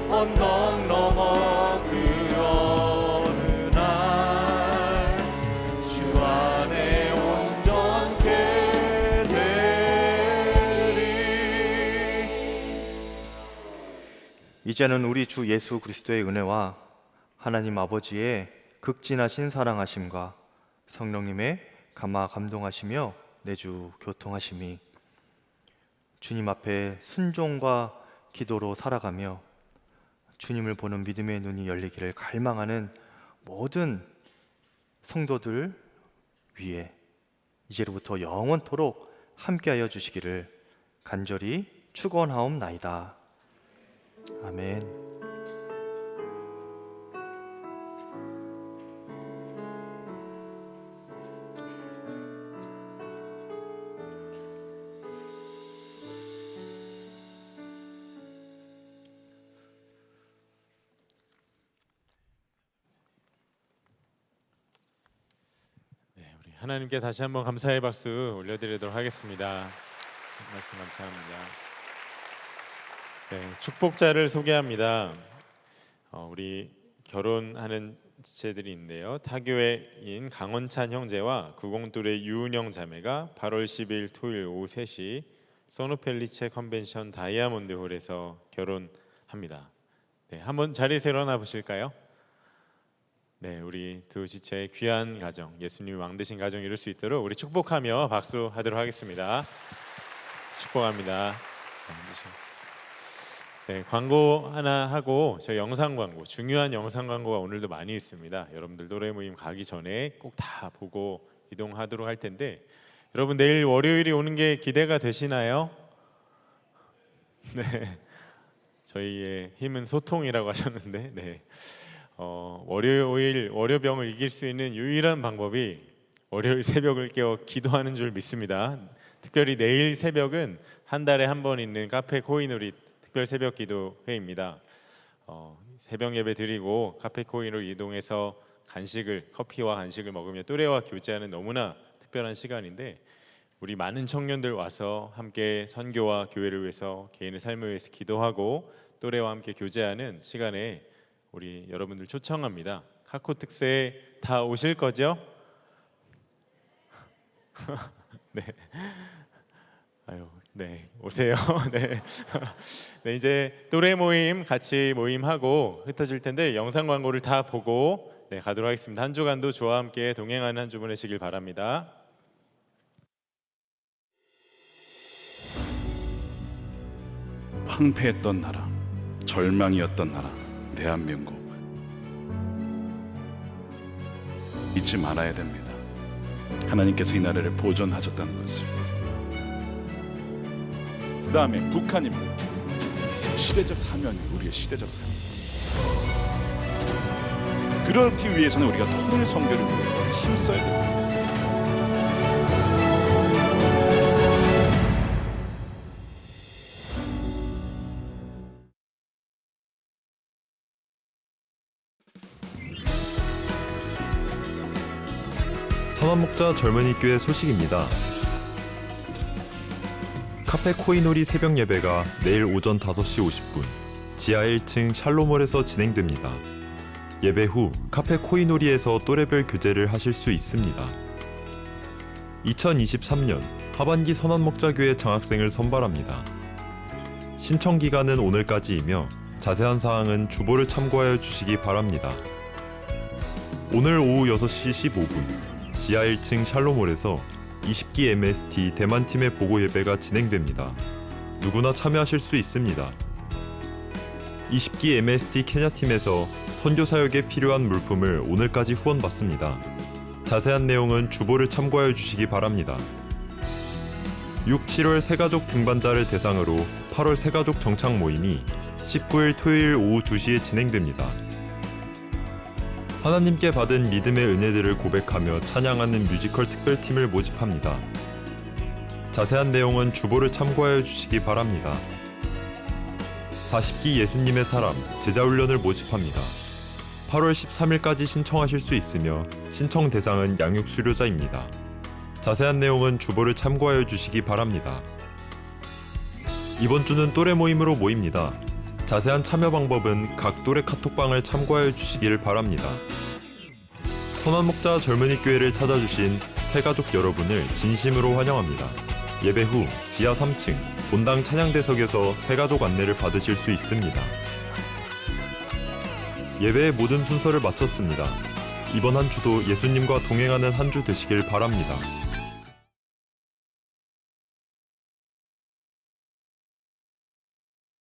언덕 넘어 그 어느 날 주 안에 온전케 되리. 이제는 우리 주 예수 그리스도의 은혜와 하나님 아버지의 극진하신 사랑하심과 성령님의 감화 감동하시며 내주 교통하심이 주님 앞에 순종과 기도로 살아가며 주님을 보는 믿음의 눈이 열리기를 갈망하는 모든 성도들 위에 이제로부터 영원토록 함께하여 주시기를 간절히 축원하옵나이다. 아멘. 우리 하나님께 다시 한번 감사의 박수 올려드리도록 하겠습니다. 말씀 감사합니다. 네, 축복자를 소개합니다. 우리 결혼하는 지체들이 있는데요. 타교회인 강원찬 형제와 구공돌의 유은영 자매가 8월 10일 토요일 오후 3시 소노펠리체 컨벤션 다이아몬드 홀에서 결혼합니다. 네, 한번 자리에서 일어나 보실까요? 네, 우리 두 지체의 귀한 가정, 예수님이 왕되신 가정 이룰 수 있도록 우리 축복하며 박수하도록 하겠습니다. 축복합니다. 네, 광고 하나 하고 저희 영상 광고, 중요한 영상 광고가 오늘도 많이 있습니다. 여러분들 노래 모임 가기 전에 꼭 다 보고 이동하도록 할 텐데, 여러분 내일 월요일이 오는 게 기대가 되시나요? 네, 저희의 힘은 소통이라고 하셨는데, 네, 월요병을 이길 수 있는 유일한 방법이 월요일 새벽을 깨어 기도하는 줄 믿습니다. 특별히 내일 새벽은 한 달에 한 번 있는 카페 코이누리 특별 새벽 기도 회의입니다. 새벽 예배 드리고 카페 코이누로 이동해서 커피와 간식을 먹으며 또래와 교제하는 너무나 특별한 시간인데, 우리 많은 청년들 와서 함께 선교와 교회를 위해서 개인의 삶을 위해서 기도하고 또래와 함께 교제하는 시간에 우리 여러분들 초청합니다. 카코 특세에 다 오실 거죠? 네. 아유, 네, 오세요. 네. 네, 이제 또래 모임 같이 모임하고 흩어질 텐데 영상 광고를 다 보고 네, 가도록 하겠습니다. 한 주간도 주와 함께 동행하는 한 주 보내시길 바랍니다. 황폐했던 나라, 절망이었던 나라, 대한민국. 잊지 말아야 됩니다. 하나님께서 이 나라를 보존하셨다는 것을. 그 다음에 북한입니다. 시대적 사명이 우리의 시대적 사명. 그렇기 위해서는 우리가 통일 선교를 위해서 힘써야 됩니다. 선한목자 젊은이교회 소식입니다. 카페 코이놀이 새벽 예배가 내일 오전 5시 50분 지하 1층 샬롬홀에서 진행됩니다. 예배 후 카페 코이놀이에서 또래별 교제를 하실 수 있습니다. 2023년 하반기 선한목자교회 장학생을 선발합니다. 신청 기간은 오늘까지이며 자세한 사항은 주보를 참고하여 주시기 바랍니다. 오늘 오후 6시 15분 지하 1층 샬롬홀에서 20기 MST 대만팀의 보고 예배가 진행됩니다. 누구나 참여하실 수 있습니다. 20기 MST 케냐팀에서 선교 사역에 필요한 물품을 오늘까지 후원받습니다. 자세한 내용은 주보를 참고하여 주시기 바랍니다. 6, 7월 새가족 등반자를 대상으로 8월 새가족 정착 모임이 19일 토요일 오후 2시에 진행됩니다. 하나님께 받은 믿음의 은혜들을 고백하며 찬양하는 뮤지컬 특별팀을 모집합니다. 자세한 내용은 주보를 참고하여 주시기 바랍니다. 40기 예수님의 사람 제자훈련을 모집합니다. 8월 13일까지 신청하실 수 있으며 신청 대상은 양육 수료자입니다. 자세한 내용은 주보를 참고하여 주시기 바랍니다. 이번 주는 또래 모임으로 모입니다. 자세한 참여 방법은 각 또래 카톡방을 참고하여 주시기를 바랍니다. 선한목자 젊은이교회를 찾아주신 새가족 여러분을 진심으로 환영합니다. 예배 후 지하 3층 본당 찬양대석에서 새가족 안내를 받으실 수 있습니다. 예배의 모든 순서를 마쳤습니다. 이번 한 주도 예수님과 동행하는 한 주 되시길 바랍니다.